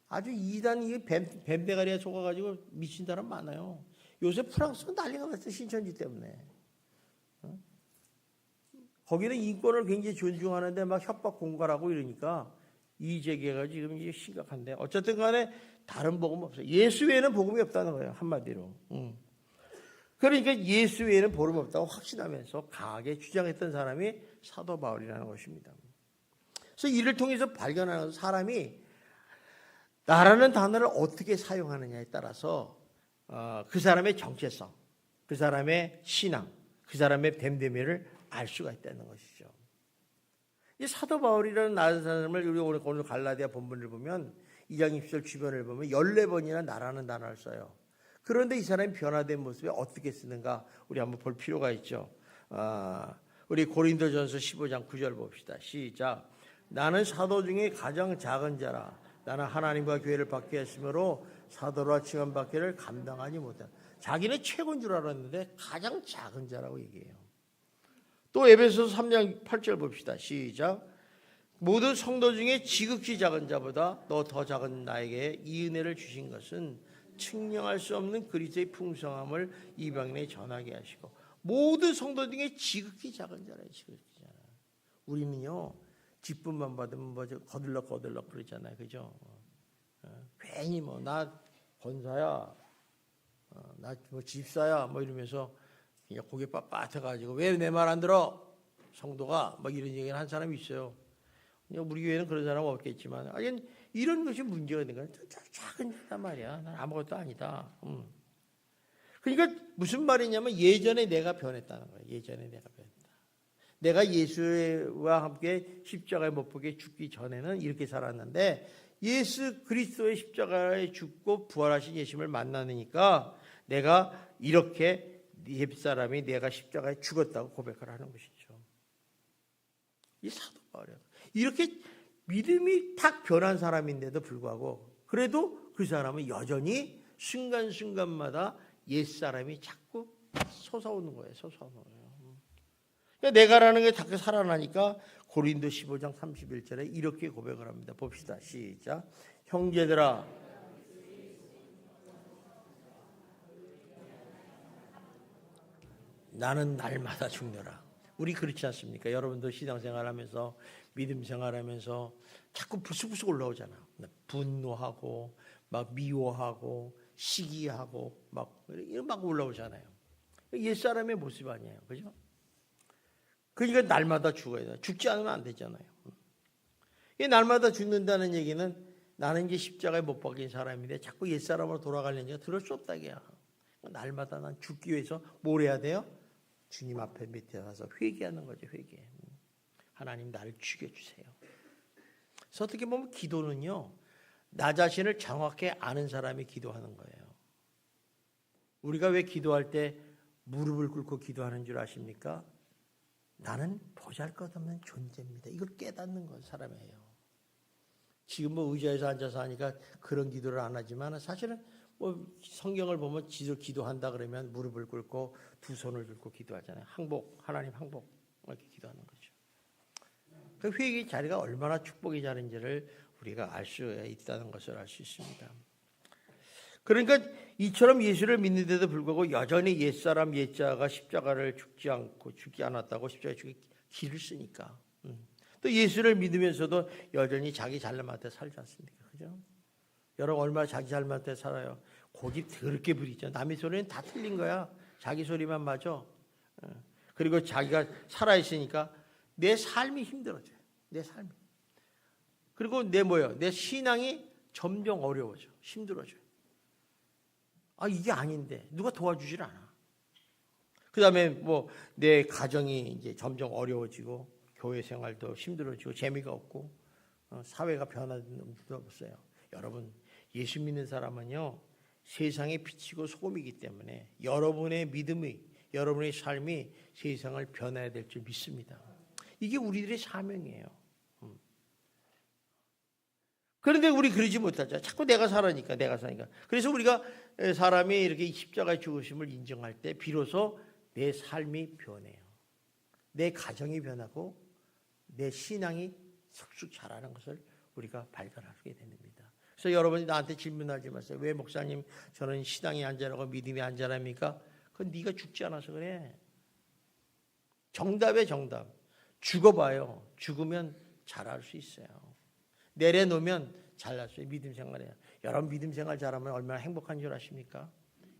아주 이단 뱀대가리에 속아가지고 미친 사람 많아요. 요새 프랑스가 난리가 났어요. 신천지 때문에. 거기는 인권을 굉장히 존중하는데 막 협박 공갈하고 이러니까 이재계가 지금 이제 심각한데 어쨌든 간에 다른 복음 없어요. 예수 외에는 복음이 없다는 거예요. 한마디로. 그러니까 예수 외에는 복음이 없다고 확신하면서 강하게 주장했던 사람이 사도 바울이라는 것입니다. 그래서 이를 통해서 발견하는 사람이 나라는 단어를 어떻게 사용하느냐에 따라서 그 사람의 정체성, 그 사람의 신앙, 그 사람의 됨됨이를 알 수가 있다는 것이죠. 이 사도 바울이라는 나라는 사람을 우리 오늘 갈라디아 본문을 보면 2장 20절 주변을 보면 14번이나 나라는 단어를 써요. 그런데 이 사람이 변화된 모습에 어떻게 쓰는가 우리 한번 볼 필요가 있죠. 우리 고린도전서 15장 9절 봅시다. 시작. 나는 사도 중에 가장 작은 자라. 나는 하나님과 교회를 받게 했으므로 사도라 칭함받기를 감당하지 못한다. 자기는 최고인 줄 알았는데 가장 작은 자라고 얘기해요. 또 에베소서 3장 8절 봅시다. 시작. 모든 성도 중에 지극히 작은 자보다 너 더 작은 나에게 이 은혜를 주신 것은 측량할 수 없는 그리스도의 풍성함을 이방인에 전하게 하시고 모든 성도 중에 지극히 작은 자라요. 지극히 작은. 우리는요 직분만 받으면 거들럭 그러잖아요. 그죠? 괜히 나 권사야, 나 집사야 이러면서 그냥 고개 빳빳해가지고 왜 내 말 안 들어? 성도가 이런 얘기를 한 사람이 있어요. 우리 교회는 그런 사람은 없겠지만 이런 것이 문제가 된 거야. 작은 자단 말이야. 난 아무것도 아니다. 그러니까 무슨 말이냐면 예전에 내가 변했다는 거예요. 예전에 내가 변했다. 내가 예수와 함께 십자가에 못 박혀 죽기 전에는 이렇게 살았는데 예수 그리스도의 십자가에 죽고 부활하신 예수님을 만나니까 내가 이렇게 옛사람이 내가 십자가에 죽었다고 고백을 하는 것이죠. 이 사도 바울이야. 이렇게 믿음이 탁 변한 사람인데도 불구하고 그래도 그 사람은 여전히 순간순간마다 옛사람이 자꾸 솟아오는 거예요. 그러니까 내가라는 게 자꾸 살아나니까 고린도 15장 31절에 이렇게 고백을 합니다. 봅시다. 시작. 형제들아 나는 날마다 죽노라. 우리 그렇지 않습니까? 여러분도 신앙생활하면서 믿음 생활하면서 자꾸 부스부스 올라오잖아. 분노하고 막 미워하고 시기하고 막 올라오잖아요. 옛사람의 모습 아니에요. 그죠? 그러니까 날마다 죽어야 돼요. 죽지 않으면 안 되잖아요. 이 날마다 죽는다는 얘기는 나는 이제 십자가에 못 박힌 사람인데 자꾸 옛사람으로 돌아가려는 얘기가 들을 수 없다 이게야. 날마다 난 죽기 위해서 뭘 해야 돼요? 주님 앞에 밑에 가서 회개하는 거죠. 회개. 하나님 나를 죽여주세요. 그래서 어떻게 보면 기도는요, 나 자신을 정확히 아는 사람이 기도하는 거예요. 우리가 왜 기도할 때 무릎을 꿇고 기도하는 줄 아십니까? 나는 보잘것없는 존재입니다. 이걸 깨닫는 건 사람이에요. 지금 의자에서 앉아서 하니까 그런 기도를 안 하지만 사실은 성경을 보면 기도한다 그러면 무릎을 꿇고 두 손을 들고 기도하잖아요. 항복, 하나님 항복 이렇게 기도하는 거죠. 그 회개의 자리가 얼마나 축복의 자리인지를 우리가 알 수 있다는 것을 알 수 있습니다. 그러니까 이처럼 예수를 믿는데도 불구하고 여전히 옛사람 옛자가 십자가를 죽지 않았다고 십자가에 죽기 길을 쓰니까 또 예수를 믿으면서도 여전히 자기 잘남한테 살지 않습니까? 그죠? 여러분 얼마나 자기 잘남한테 살아요? 고집 더럽게 부리죠. 남의 소리는 다 틀린 거야. 자기 소리만 맞아. 그리고 자기가 살아있으니까 내 삶이 힘들어져요. 내 삶이. 그리고 내 신앙이 점점 어려워져. 힘들어져요. 이게 아닌데 누가 도와주질 않아. 그 다음에 내 가정이 이제 점점 어려워지고 교회 생활도 힘들어지고 재미가 없고 사회가 변화되는 것도 없어요. 여러분 예수 믿는 사람은요 세상에 비치고 소금이기 때문에 여러분의 믿음이 여러분의 삶이 세상을 변화해야 될 줄 믿습니다. 이게 우리들의 사명이에요. 그런데 우리 그러지 못하죠. 자꾸 내가 사니까. 그래서 우리가 사람이 이렇게 십자가의 죽으심을 인정할 때 비로소 내 삶이 변해요. 내 가정이 변하고 내 신앙이 쑥쑥 자라는 것을 우리가 발견하게 됩니다. 그래서 여러분이 나한테 질문하지 마세요. 왜 목사님 저는 신앙이 안 자라고 믿음이 안 자랍니까? 그건 네가 죽지 않아서 그래. 정답이에요. 정답. 죽어봐요. 죽으면 자랄 수 있어요. 내려놓으면 잘날 수 있어요. 믿음 생활에. 여러분 믿음 생활 잘하면 얼마나 행복한 줄 아십니까?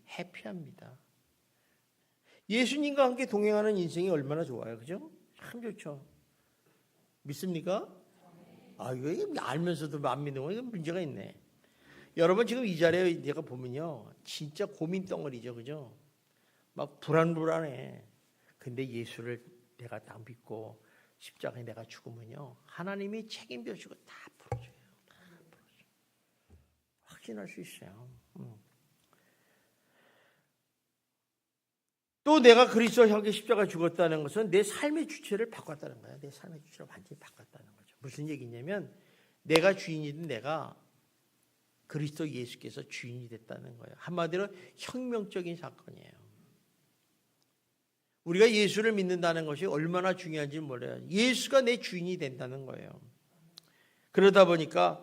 해피합니다. 예수님과 함께 동행하는 인생이 얼마나 좋아요. 그죠? 참 좋죠. 믿습니까? 이거 알면서도 안 믿는 거 이거 문제가 있네. 여러분 지금 이 자리에 제가 보면요. 진짜 고민 덩어리죠. 그죠? 막 불안해. 근데 예수를 내가 딱 믿고 십자가에 내가 죽으면요. 하나님이 책임져 주고 다 풀어줘요. 확신할 수 있어요. 또 내가 그리스도와 함께 십자가에 죽었다는 것은 내 삶의 주체를 바꿨다는 거예요. 내 삶의 주체를 완전히 바꿨다는 거죠. 무슨 얘기냐면 내가 주인이든 내가 그리스도 예수께서 주인이 됐다는 거예요. 한마디로 혁명적인 사건이에요. 우리가 예수를 믿는다는 것이 얼마나 중요한지 몰라요. 예수가 내 주인이 된다는 거예요. 그러다 보니까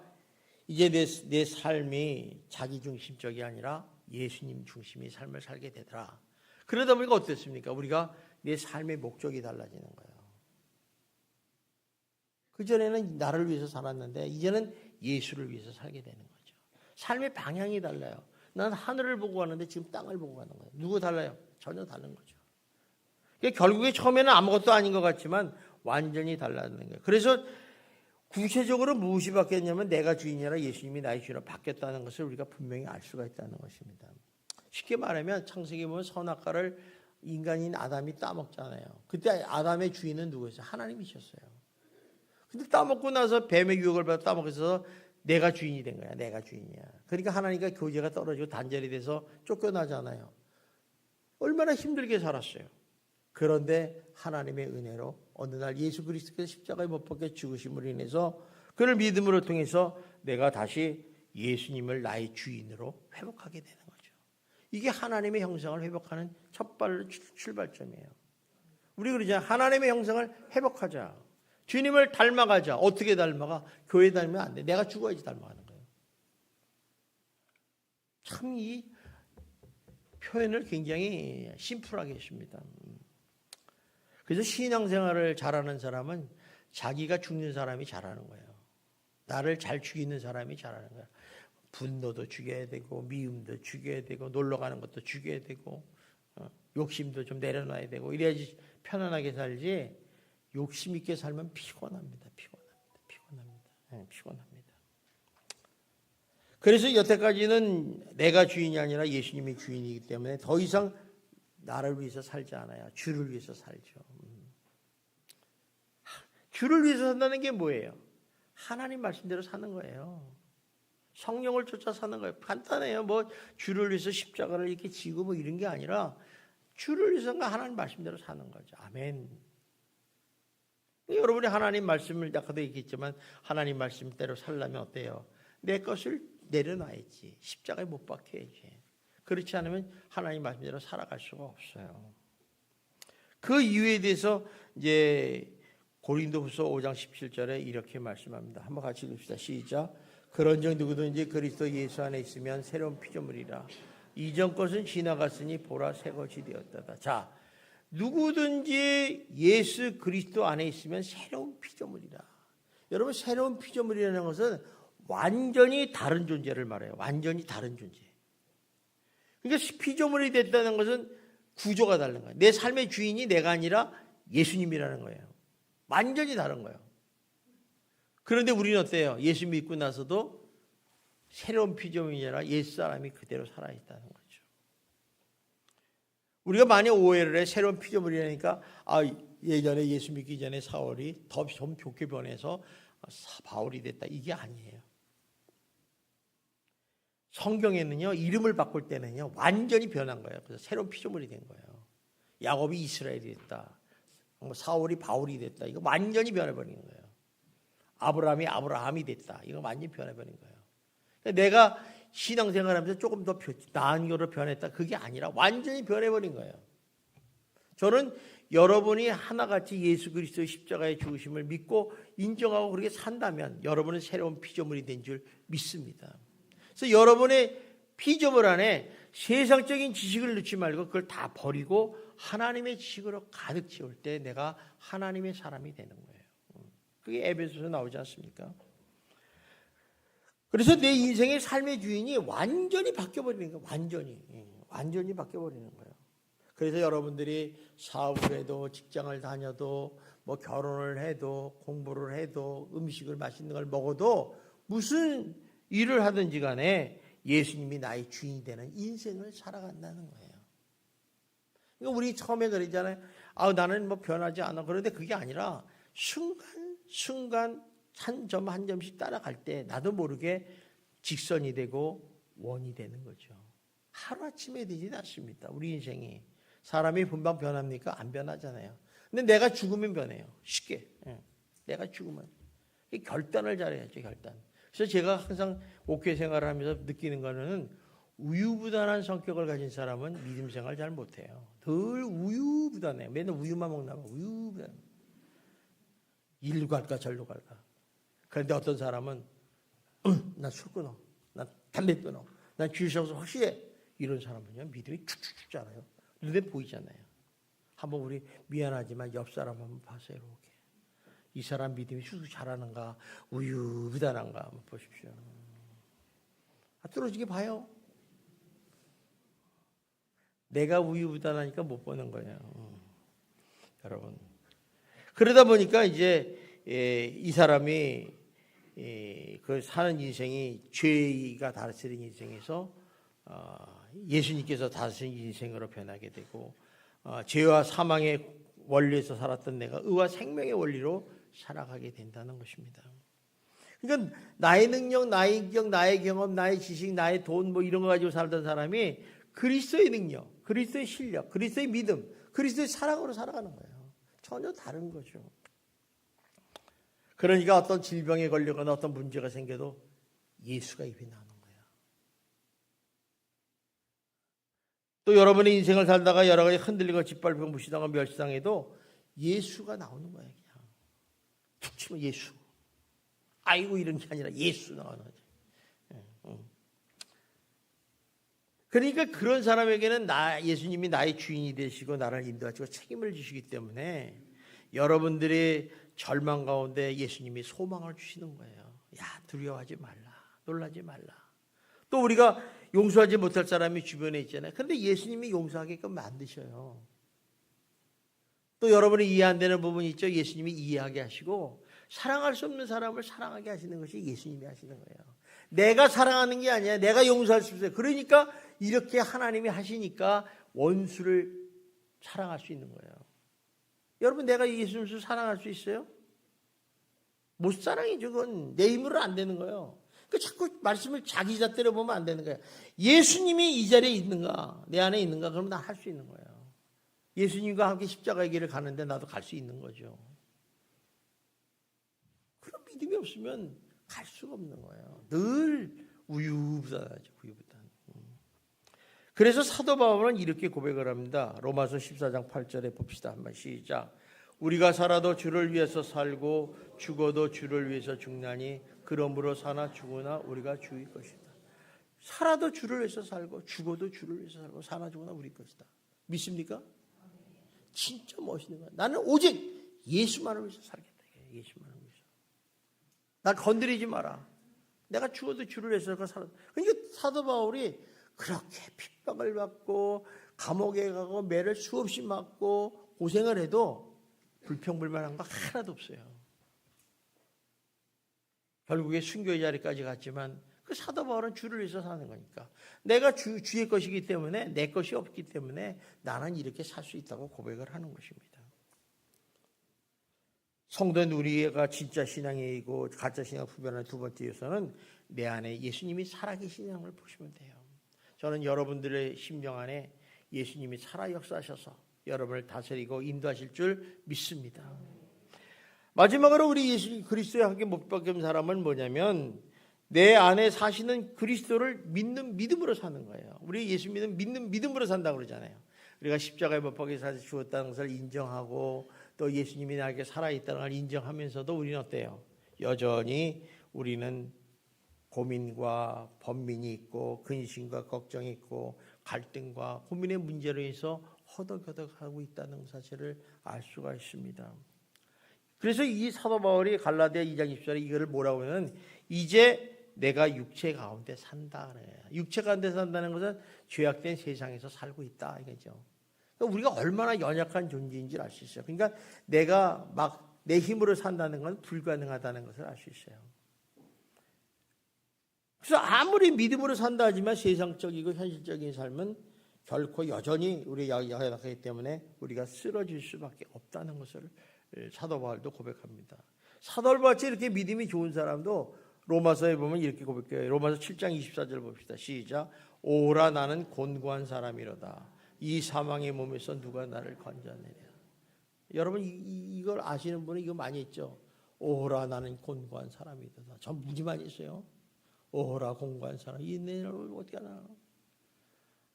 이제 내 삶이 자기중심적이 아니라 예수님 중심의 삶을 살게 되더라. 그러다 보니까 어땠습니까? 우리가 내 삶의 목적이 달라지는 거예요. 그전에는 나를 위해서 살았는데 이제는 예수를 위해서 살게 되는 거죠. 삶의 방향이 달라요. 난 하늘을 보고 가는데 지금 땅을 보고 가는 거예요. 누구 달라요? 전혀 다른 거죠. 결국에 처음에는 아무것도 아닌 것 같지만 완전히 달라지는 거예요. 그래서 구체적으로 무엇이 바뀌었냐면 내가 주인이라 예수님이 나의 주인으로 바뀌었다는 것을 우리가 분명히 알 수가 있다는 것입니다. 쉽게 말하면 창세기 보면 선악과를 인간인 아담이 따먹잖아요. 그때 아담의 주인은 누구였어요? 하나님이셨어요. 근데 따먹고 나서 뱀의 유혹을 받아 따먹어서 내가 주인이 된 거야. 내가 주인이야. 그러니까 하나님과 교제가 떨어지고 단절이 돼서 쫓겨나잖아요. 얼마나 힘들게 살았어요. 그런데 하나님의 은혜로 어느 날 예수 그리스도께서 십자가에 못 박혀 죽으심으로 인해서 그를 믿음으로 통해서 내가 다시 예수님을 나의 주인으로 회복하게 되는 거죠. 이게 하나님의 형상을 회복하는 첫 출발점이에요. 우리 그러잖아요. 하나님의 형상을 회복하자. 주님을 닮아가자. 어떻게 닮아가? 교회 닮으면 안 돼. 내가 죽어야지 닮아가는 거예요. 참 이 표현을 굉장히 심플하게 했습니다. 그래서 신앙생활을 잘하는 사람은 자기가 죽는 사람이 잘하는 거예요. 나를 잘 죽이는 사람이 잘하는 거예요. 분노도 죽여야 되고 미움도 죽여야 되고 놀러 가는 것도 죽여야 되고 욕심도 좀 내려놔야 되고 이래야지 편안하게 살지. 욕심 있게 살면 피곤합니다. 피곤합니다. 그래서 여태까지는 내가 주인이 아니라 예수님이 주인이기 때문에 더 이상 나를 위해서 살지 않아요. 주를 위해서 살죠. 주를 위해서 산다는 게 뭐예요? 하나님 말씀대로 사는 거예요. 성령을 쫓아 사는 거예요. 간단해요. 뭐 주를 위해서 십자가를 이렇게 지고 뭐 이런 게 아니라 주를 위해서 하나님 말씀대로 사는 거죠. 아멘. 여러분이 하나님 말씀을 아까도 얘기했지만 하나님 말씀대로 살려면 어때요? 내 것을 내려놔야지. 십자가에 못 박혀야지. 그렇지 않으면 하나님 말씀대로 살아갈 수가 없어요. 그 이유에 대해서 이제 고린도후서 5장 17절에 이렇게 말씀합니다. 한번 같이 읽읍시다. 시작. 그런즉 누구든지 그리스도 예수 안에 있으면 새로운 피조물이라. 이전 것은 지나갔으니 보라 새 것이 되었다. 자, 누구든지 예수 그리스도 안에 있으면 새로운 피조물이라. 여러분, 새로운 피조물이라는 것은 완전히 다른 존재를 말해요. 완전히 다른 존재. 그러니까 피조물이 됐다는 것은 구조가 다른 거예요. 내 삶의 주인이 내가 아니라 예수님이라는 거예요. 완전히 다른 거예요. 그런데 우리는 어때요? 예수 믿고 나서도 새로운 피조물이 아니라 옛사람이 그대로 살아있다는 거죠. 우리가 많이 오해를 해. 새로운 피조물이라니까 예전에 예수 믿기 전에 사울이 더 좀 좋게 변해서 바울이 됐다. 이게 아니에요. 성경에는요, 이름을 바꿀 때는요 완전히 변한 거예요. 그래서 새로운 피조물이 된 거예요. 야곱이 이스라엘이 됐다. 사울이 바울이 됐다. 이거 완전히 변해버린 거예요. 아브라함이 아브라함이 됐다. 이거 완전히 변해버린 거예요. 내가 신앙생활하면서 조금 더 나은 거로 변했다. 그게 아니라 완전히 변해버린 거예요. 저는 여러분이 하나같이 예수 그리스도의 십자가의 죽으심을 믿고 인정하고 그렇게 산다면 여러분은 새로운 피조물이 된 줄 믿습니다. 그래서 여러분의 피조물 안에 세상적인 지식을 넣지 말고 그걸 다 버리고 하나님의 지식으로 가득 채울 때 내가 하나님의 사람이 되는 거예요. 그게 에베소서 나오지 않습니까? 그래서 내 인생의 삶의 주인이 완전히 바뀌어버리는 거예요. 완전히 바뀌어버리는 거예요. 그래서 여러분들이 사업을 해도 직장을 다녀도 뭐 결혼을 해도 공부를 해도 음식을 맛있는 걸 먹어도 무슨 일을 하든지 간에 예수님이 나의 주인이 되는 인생을 살아간다는 거예요. 그러니까 우리 처음에 그러잖아요. 나는 뭐 변하지 않아. 그런데 그게 아니라 순간 한 점 한 점씩 따라갈 때 나도 모르게 직선이 되고 원이 되는 거죠. 하루아침에 되지 않습니다. 우리 인생이. 사람이 금방 변합니까? 안 변하잖아요. 근데 내가 죽으면 변해요. 쉽게. 내가 죽으면. 결단을 잘해야죠. 결단. 그래서 제가 항상 목회 생활을 하면서 느끼는 거는 우유부단한 성격을 가진 사람은 믿음 생활 잘 못해요. 늘 우유부단해요. 맨날 우유만 먹나 봐. 우유부단. 일로 갈까 절로 갈까. 그런데 어떤 사람은 나 술 끊어. 나 담배 끊어. 난 주셔서 확실해. 이런 사람은요. 믿음이 축축 죽잖아요. 눈에 보이잖아요. 한번 우리 미안하지만 옆 사람 한번 봐세요. 이렇게. 이 사람 믿음이 쑥쑥 자라는가 우유부단한가 한번 보십시오. 뚫어지게 봐요. 내가 우유부단하니까 못 보는 거예요. 여러분. 그러다 보니까 이제 이 사람이 그 사는 인생이 죄가 다스린 인생에서 예수님께서 다스린 인생으로 변하게 되고 죄와 사망의 원리에서 살았던 내가 의와 생명의 원리로 살아가게 된다는 것입니다. 그러니까 나의 능력, 나의 인격, 나의 경험, 나의 지식, 나의 돈 뭐 이런 거 가지고 살던 사람이 그리스도의 능력, 그리스도의 실력, 그리스도의 믿음, 그리스도의 사랑으로 살아가는 거예요. 전혀 다른 거죠. 그러니까 어떤 질병에 걸리거나 어떤 문제가 생겨도 예수가 입에 나오는 거예요. 또 여러분의 인생을 살다가 여러 가지 흔들리고 짓밟히고 무시당하고 멸시당해도 예수가 나오는 거예요. 그냥 툭 치면 예수. 아이고 이런 게 아니라 예수 나오는 거죠. 그러니까 그런 사람에게는 예수님이 나의 주인이 되시고 나를 인도하시고 책임을 지시기 때문에 여러분들의 절망 가운데 예수님이 소망을 주시는 거예요. 야, 두려워하지 말라. 놀라지 말라. 또 우리가 용서하지 못할 사람이 주변에 있잖아요. 그런데 예수님이 용서하게끔 만드셔요. 또 여러분이 이해 안 되는 부분이 있죠. 예수님이 이해하게 하시고 사랑할 수 없는 사람을 사랑하게 하시는 것이 예수님이 하시는 거예요. 내가 사랑하는 게 아니야. 내가 용서할 수 없어요. 그러니까 이렇게 하나님이 하시니까 원수를 사랑할 수 있는 거예요. 여러분, 내가 예수님을 사랑할 수 있어요? 못 사랑이죠. 그건 내 힘으로 안 되는 거예요. 그 자꾸 말씀을 자기 잣대로 보면 안 되는 거예요. 예수님이 이 자리에 있는가, 내 안에 있는가, 그러면 나 할 수 있는 거예요. 예수님과 함께 십자가의 길을 가는데 나도 갈 수 있는 거죠. 그런 믿음이 없으면 갈 수가 없는 거예요. 늘 우유부단하죠. 우유부단. 그래서 사도 바울은 이렇게 고백을 합니다. 로마서 14장 8절에 봅시다. 한번 시작. 우리가 살아도 주를 위해서 살고 죽어도 주를 위해서 죽나니 그러므로 사나 죽으나 우리가 주의 것이다. 살아도 주를 위해서 살고 죽어도 주를 위해서 살고 사나 죽으나 우리 것이다. 믿습니까? 진짜 멋있는 거야. 나는 오직 예수만을 위해서 살겠다. 예수만을 위해서. 날 건드리지 마라. 내가 죽어도 주를 위해서 살아. 그러니까 사도 바울이 그렇게 핍박을 받고 감옥에 가고 매를 수없이 맞고 고생을 해도 불평불만한 거 하나도 없어요. 결국에 순교의 자리까지 갔지만 그 사도 바울은 주를 위해서 사는 거니까 내가 주의 것이기 때문에 내 것이 없기 때문에 나는 이렇게 살 수 있다고 고백을 하는 것입니다. 성도는 우리가 진짜 신앙이고 가짜 신앙 구별하는 두 번째 요소는 내 안에 예수님이 살아계신 양을 보시면 돼요. 저는 여러분들의 심령 안에 예수님이 살아 역사하셔서 여러분을 다스리고 인도하실 줄 믿습니다. 마지막으로 우리 예수 그리스도에 함께 못 박힌 사람은 뭐냐면 내 안에 사시는 그리스도를 믿는 믿음으로 사는 거예요. 우리 예수 믿는 믿음으로 산다고 그러잖아요. 우리가 십자가에 못 박혀 죽었다는 것을 인정하고 또 예수님이 나에게 살아있다는 걸 인정하면서도 우리는 어때요? 여전히 우리는 고민과 번민이 있고 근심과 걱정이 있고 갈등과 고민의 문제로 해서 허덕허덕하고 있다는 사실을 알 수가 있습니다. 그래서 이 사도 바울이 갈라디아 2장 20절에 이거를 뭐라고 하면 이제 내가 육체 가운데 산다 그래요. 육체 가운데 산다는 것은 죄악된 세상에서 살고 있다 이거죠. 그러니까 우리가 얼마나 연약한 존재인지 알 수 있어요. 그러니까 내가 막 내 힘으로 산다는 건 불가능하다는 것을 알 수 있어요. 그래서 아무리 믿음으로 산다 하지만 세상적이고 현실적인 삶은 결코 여전히 우리 연약하기 때문에 우리가 쓰러질 수밖에 없다는 것을 사도 바울도 고백합니다. 사도 바울같이 이렇게 믿음이 좋은 사람도 로마서에 보면 이렇게 고백해요. 로마서 7장 24절 봅시다. 시작. 오라 나는 곤고한 사람이로다. 이 사망의 몸에서 누가 나를 건져내랴. 여러분 이걸 아시는 분은 이거 많이 했죠. 오라 나는 곤고한 사람이로다. 전 무지 많이 했어요. 오라 곤고한 사람. 이 내를 어떻게 하나.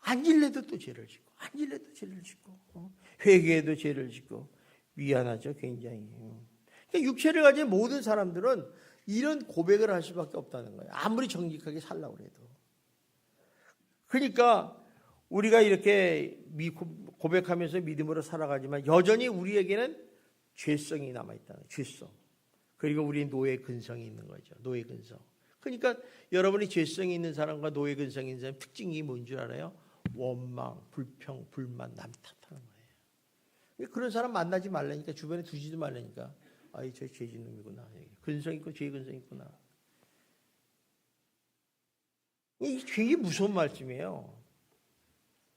앉을래도 또 죄를 짓고 앉을래도 죄를 짓고 회개해도 죄를 짓고 미안하죠. 굉장히. 그러니까 육체를 가진 모든 사람들은 이런 고백을 할 수밖에 없다는 거예요. 아무리 정직하게 살라고 해도. 그러니까 우리가 이렇게 고백하면서 믿음으로 살아가지만 여전히 우리에게는 죄성이 남아있다는 거예요. 죄성. 그리고 우리 노예 근성이 있는 거죠. 노예 근성. 그러니까 여러분이 죄성이 있는 사람과 노예 근성이 있는 사람의 특징이 뭔 줄 알아요? 원망, 불평, 불만, 남 탓하는 거예요. 그런 사람 만나지 말라니까 주변에 두지도 말라니까. 아이 저 죄진 놈이구나. 근성 있고 죄 근성 있구나. 이게 굉장히 무서운 말씀이에요.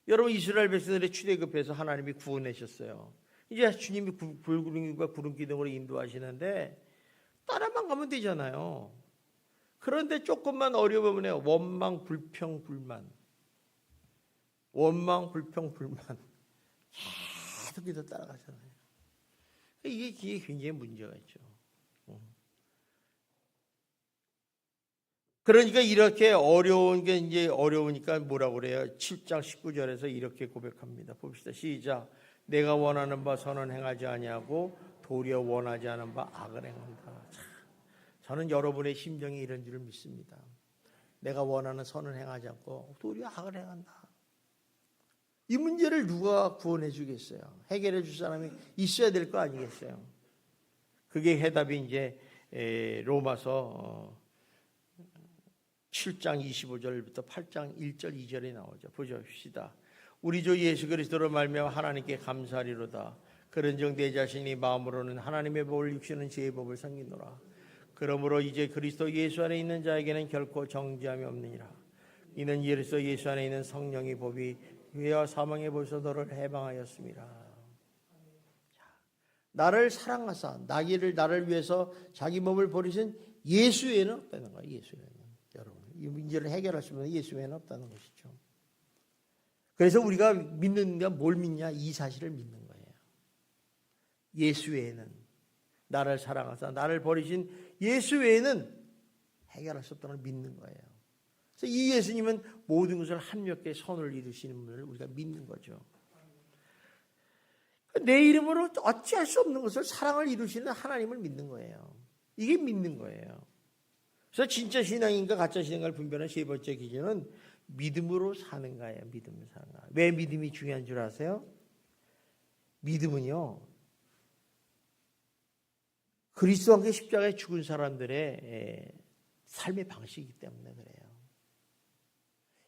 여러분 이스라엘 백성들의 출애굽에서 하나님이 구원하셨어요. 이제 주님이 불구름과 구름 기둥으로 인도하시는데 따라만 가면 되잖아요. 그런데 조금만 어려우면 원망, 불평, 불만. 원망, 불평, 불만. 계속 이렇게 따라가잖아요. 이게 굉장히 문제가 있죠. 그러니까 이렇게 어려운 게 이제 어려우니까 뭐라고 그래요? 7장 19절에서 이렇게 고백합니다. 봅시다. 시작. 내가 원하는 바 선은 행하지 아니하고 도리어 원하지 않은 바 악을 행한다. 저는 여러분의 심정이 이런 줄을 믿습니다. 내가 원하는 선은 행하지 않고 도리어 악을 행한다. 이 문제를 누가 구원해 주겠어요? 해결해 줄 사람이 있어야 될 거 아니겠어요? 그게 해답이 이제 로마서 7장 25절부터 8장 1절 2절에 나오죠. 보십시다. 우리 주 예수 그리스도로 말미암아 하나님께 감사하리로다. 그런즉 내 자신이 마음으로는 하나님의 법을 육신은 죄의 법을 섬기노라. 그러므로 이제 그리스도 예수 안에 있는 자에게는 결코 정죄함이 없느니라. 이는 그리스도 예수 안에 있는 성령의 법이 죄와 사망의 법에서 너를 해방하였습니다. 나를 사랑하사 나를 위해서 자기 몸을 버리신 예수 외에는 없다는 거예요. 예수 외에는. 여러분, 이 문제를 해결할 수 있는 예수 외에는 없다는 것이죠. 그래서 우리가 믿는 게 뭘 믿냐? 이 사실을 믿는 거예요. 예수 외에는, 나를 사랑하사 나를 버리신 예수 외에는 해결할 수 없다는 걸 믿는 거예요. 그래서 이 예수님은 모든 것을 합력해 선을 이루시는 분을 우리가 믿는 거죠. 내 이름으로 어찌할 수 없는 것을 사랑을 이루시는 하나님을 믿는 거예요. 이게 믿는 거예요. 그래서 진짜 신앙인과 가짜 신앙을 분별하는 세 번째 기준은 믿음으로 사는가예요. 믿음으로 사는가. 왜 믿음이 중요한 줄 아세요? 믿음은요, 그리스도와 함께 십자가에 죽은 사람들의 삶의 방식이기 때문에 그래요.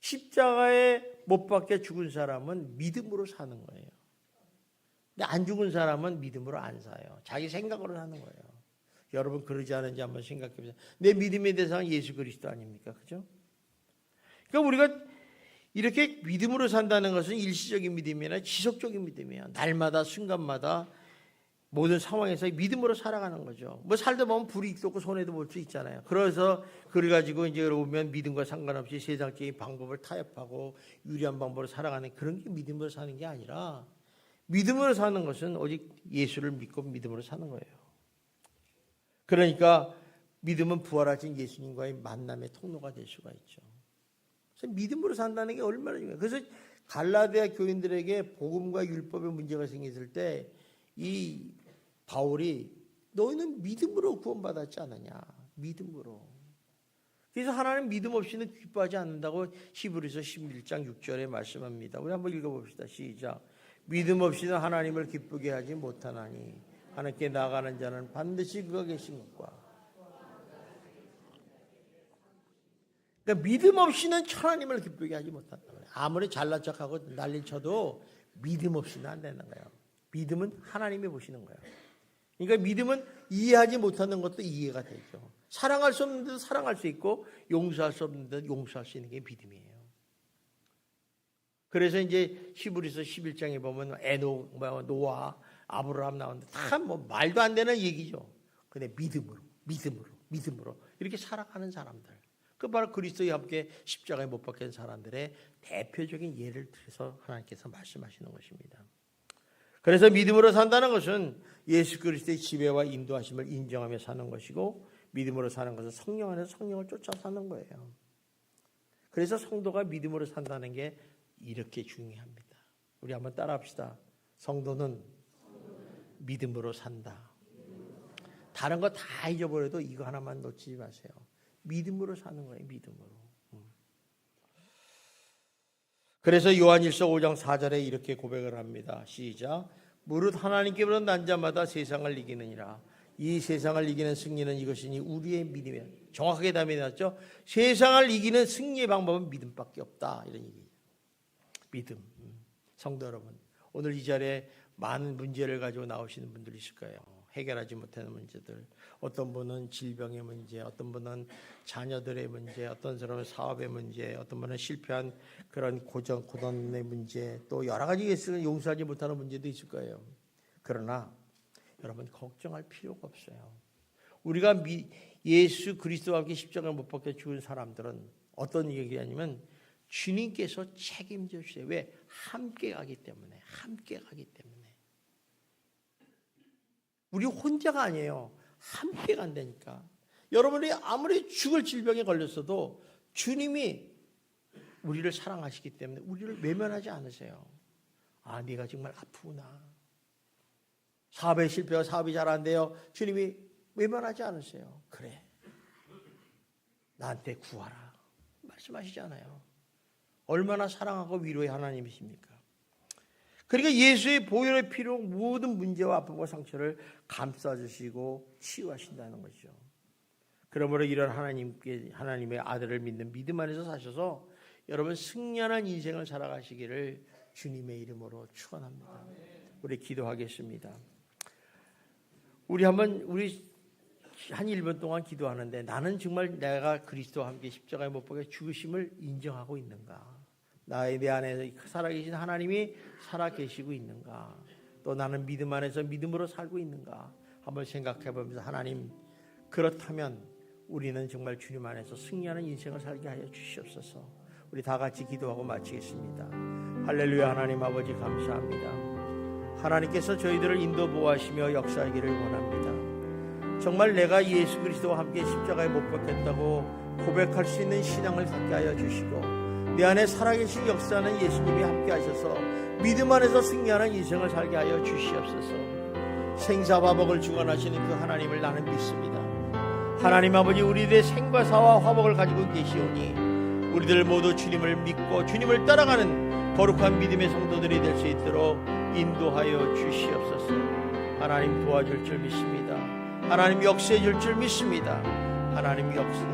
십자가에 못 박혀 죽은 사람은 믿음으로 사는 거예요. 근데 안 죽은 사람은 믿음으로 안 사요. 자기 생각으로 사는 거예요. 여러분 그러지 않은지 한번 생각해 보세요. 내 믿음의 대상은 예수 그리스도 아닙니까? 그죠? 그러니까 우리가 이렇게 믿음으로 산다는 것은 일시적인 믿음이 아니라 지속적인 믿음이에요. 날마다 순간마다 모든 상황에서 믿음으로 살아가는 거죠. 뭐 살다 보면 불이 있고 손해도 볼 수 있잖아요. 그래서 그래 가지고 이제 오면 믿음과 상관없이 세상적인 방법을 타협하고 유리한 방법으로 살아가는 그런 게 믿음으로 사는 게 아니라 믿음으로 사는 것은 오직 예수를 믿고 믿음으로 사는 거예요. 그러니까 믿음은 부활하신 예수님과의 만남의 통로가 될 수가 있죠. 그래서 믿음으로 산다는 게 얼마나 중요해요. 그래서 갈라디아 교인들에게 복음과 율법의 문제가 생겼을 때 이 바울이 너희는 믿음으로 구원받았지 않느냐. 믿음으로. 그래서 하나님 믿음 없이는 기뻐하지 않는다고 히브리서 11장 6절에 말씀합니다. 우리 한번 읽어봅시다. 시작. 믿음 없이는 하나님을 기쁘게 하지 못하나니 하나님께 나아가는 자는 반드시 그가 계신 것과. 그러니까 믿음 없이는 하나님을 기쁘게 하지 못한다. 아무리 잘난 척하고 난리 쳐도 믿음 없이는 안 되는 거예요. 믿음은 하나님이 보시는 거예요. 그러니까 믿음은 이해하지 못하는 것도 이해가 되죠. 사랑할 수 없는 데도 사랑할 수 있고 용서할 수 없는 데도 용서할 수 있는 게 믿음이에요. 그래서 이제 히브리서 11장에 보면 에녹, 노아, 아브라함 나오는데 다 뭐 말도 안 되는 얘기죠. 근데 믿음으로 이렇게 살아가는 사람들. 그 바로 그리스도와 함께 십자가에 못 박힌 사람들의 대표적인 예를 들어서 하나님께서 말씀하시는 것입니다. 그래서 믿음으로 산다는 것은 예수 그리스도의 지배와 인도하심을 인정하며 사는 것이고 믿음으로 사는 것은 성령 안에서 성령을 쫓아 사는 거예요. 그래서 성도가 믿음으로 산다는 게 이렇게 중요합니다. 우리 한번 따라합시다. 성도는 믿음으로 산다. 다른 거 다 잊어버려도 이거 하나만 놓치지 마세요. 믿음으로 사는 거예요. 믿음으로. 그래서 요한일서 5장 4절에 이렇게 고백을 합니다. 시작. 무릇 하나님께로부터 난 자마다 세상을 이기느니라. 이 세상을 이기는 승리는 이것이니 우리의 믿음이야. 정확하게 답이 났죠. 세상을 이기는 승리의 방법은 믿음밖에 없다. 이런 얘기예요. 믿음. 성도 여러분, 오늘 이 자리에 많은 문제를 가지고 나오시는 분들이 있을 거예요. 해결하지 못하는 문제들. 어떤 분은 질병의 문제, 어떤 분은 자녀들의 문제, 어떤 사람은 사업의 문제, 어떤 분은 실패한 그런 고난의 문제, 또 여러 가지 있으면 용서하지 못하는 문제도 있을 거예요. 그러나 여러분 걱정할 필요가 없어요. 우리가 예수 그리스도와 함께 십자가에 못 박혀 죽은 사람들은 어떤 얘기냐면 주님께서 책임져 주세요. 왜? 함께 가기 때문에. 우리 혼자가 아니에요. 함께 간다니까. 여러분이 아무리 죽을 질병에 걸렸어도 주님이 우리를 사랑하시기 때문에 우리를 외면하지 않으세요. 아, 네가 정말 아프구나. 사업에 실패하고 사업이 잘 안 돼요. 주님이 외면하지 않으세요. 그래, 나한테 구하라 말씀하시잖아요. 얼마나 사랑하고 위로의 하나님이십니까? 그러니까 예수의 보혈의 피로 모든 문제와 아픔과 상처를 감싸주시고 치유하신다는 것이죠. 그러므로 이런 하나님의 아들을 믿는 믿음 안에서 사셔서 여러분 승리하는 인생을 살아가시기를 주님의 이름으로 축원합니다. 우리 기도하겠습니다. 우리 한 1분 동안 기도하는데 나는 정말 내가 그리스도와 함께 십자가에 못 박혀 죽으심을 인정하고 있는가? 내 안에 살아계신 하나님이 살아계시고 있는가? 또 나는 믿음 안에서 믿음으로 살고 있는가? 한번 생각해 보면서 하나님, 그렇다면 우리는 정말 주님 안에서 승리하는 인생을 살게 하여 주시옵소서. 우리 다 같이 기도하고 마치겠습니다. 할렐루야. 하나님 아버지 감사합니다. 하나님께서 저희들을 인도 보호하시며 역사하기를 원합니다. 정말 내가 예수 그리스도와 함께 십자가에 못 박혔다고 고백할 수 있는 신앙을 갖게 하여 주시고 내 안에 살아계신 역사는 예수님이 함께 하셔서 믿음 안에서 승리하는 인생을 살게 하여 주시옵소서. 생사화복을 주관하시는 그 하나님을 나는 믿습니다. 하나님 아버지, 우리들의 생과 사와 화복을 가지고 계시오니 우리들 모두 주님을 믿고 주님을 따라가는 거룩한 믿음의 성도들이 될 수 있도록 인도하여 주시옵소서. 하나님 도와줄 줄 믿습니다. 하나님 역사해 줄 줄 믿습니다. 하나님 역사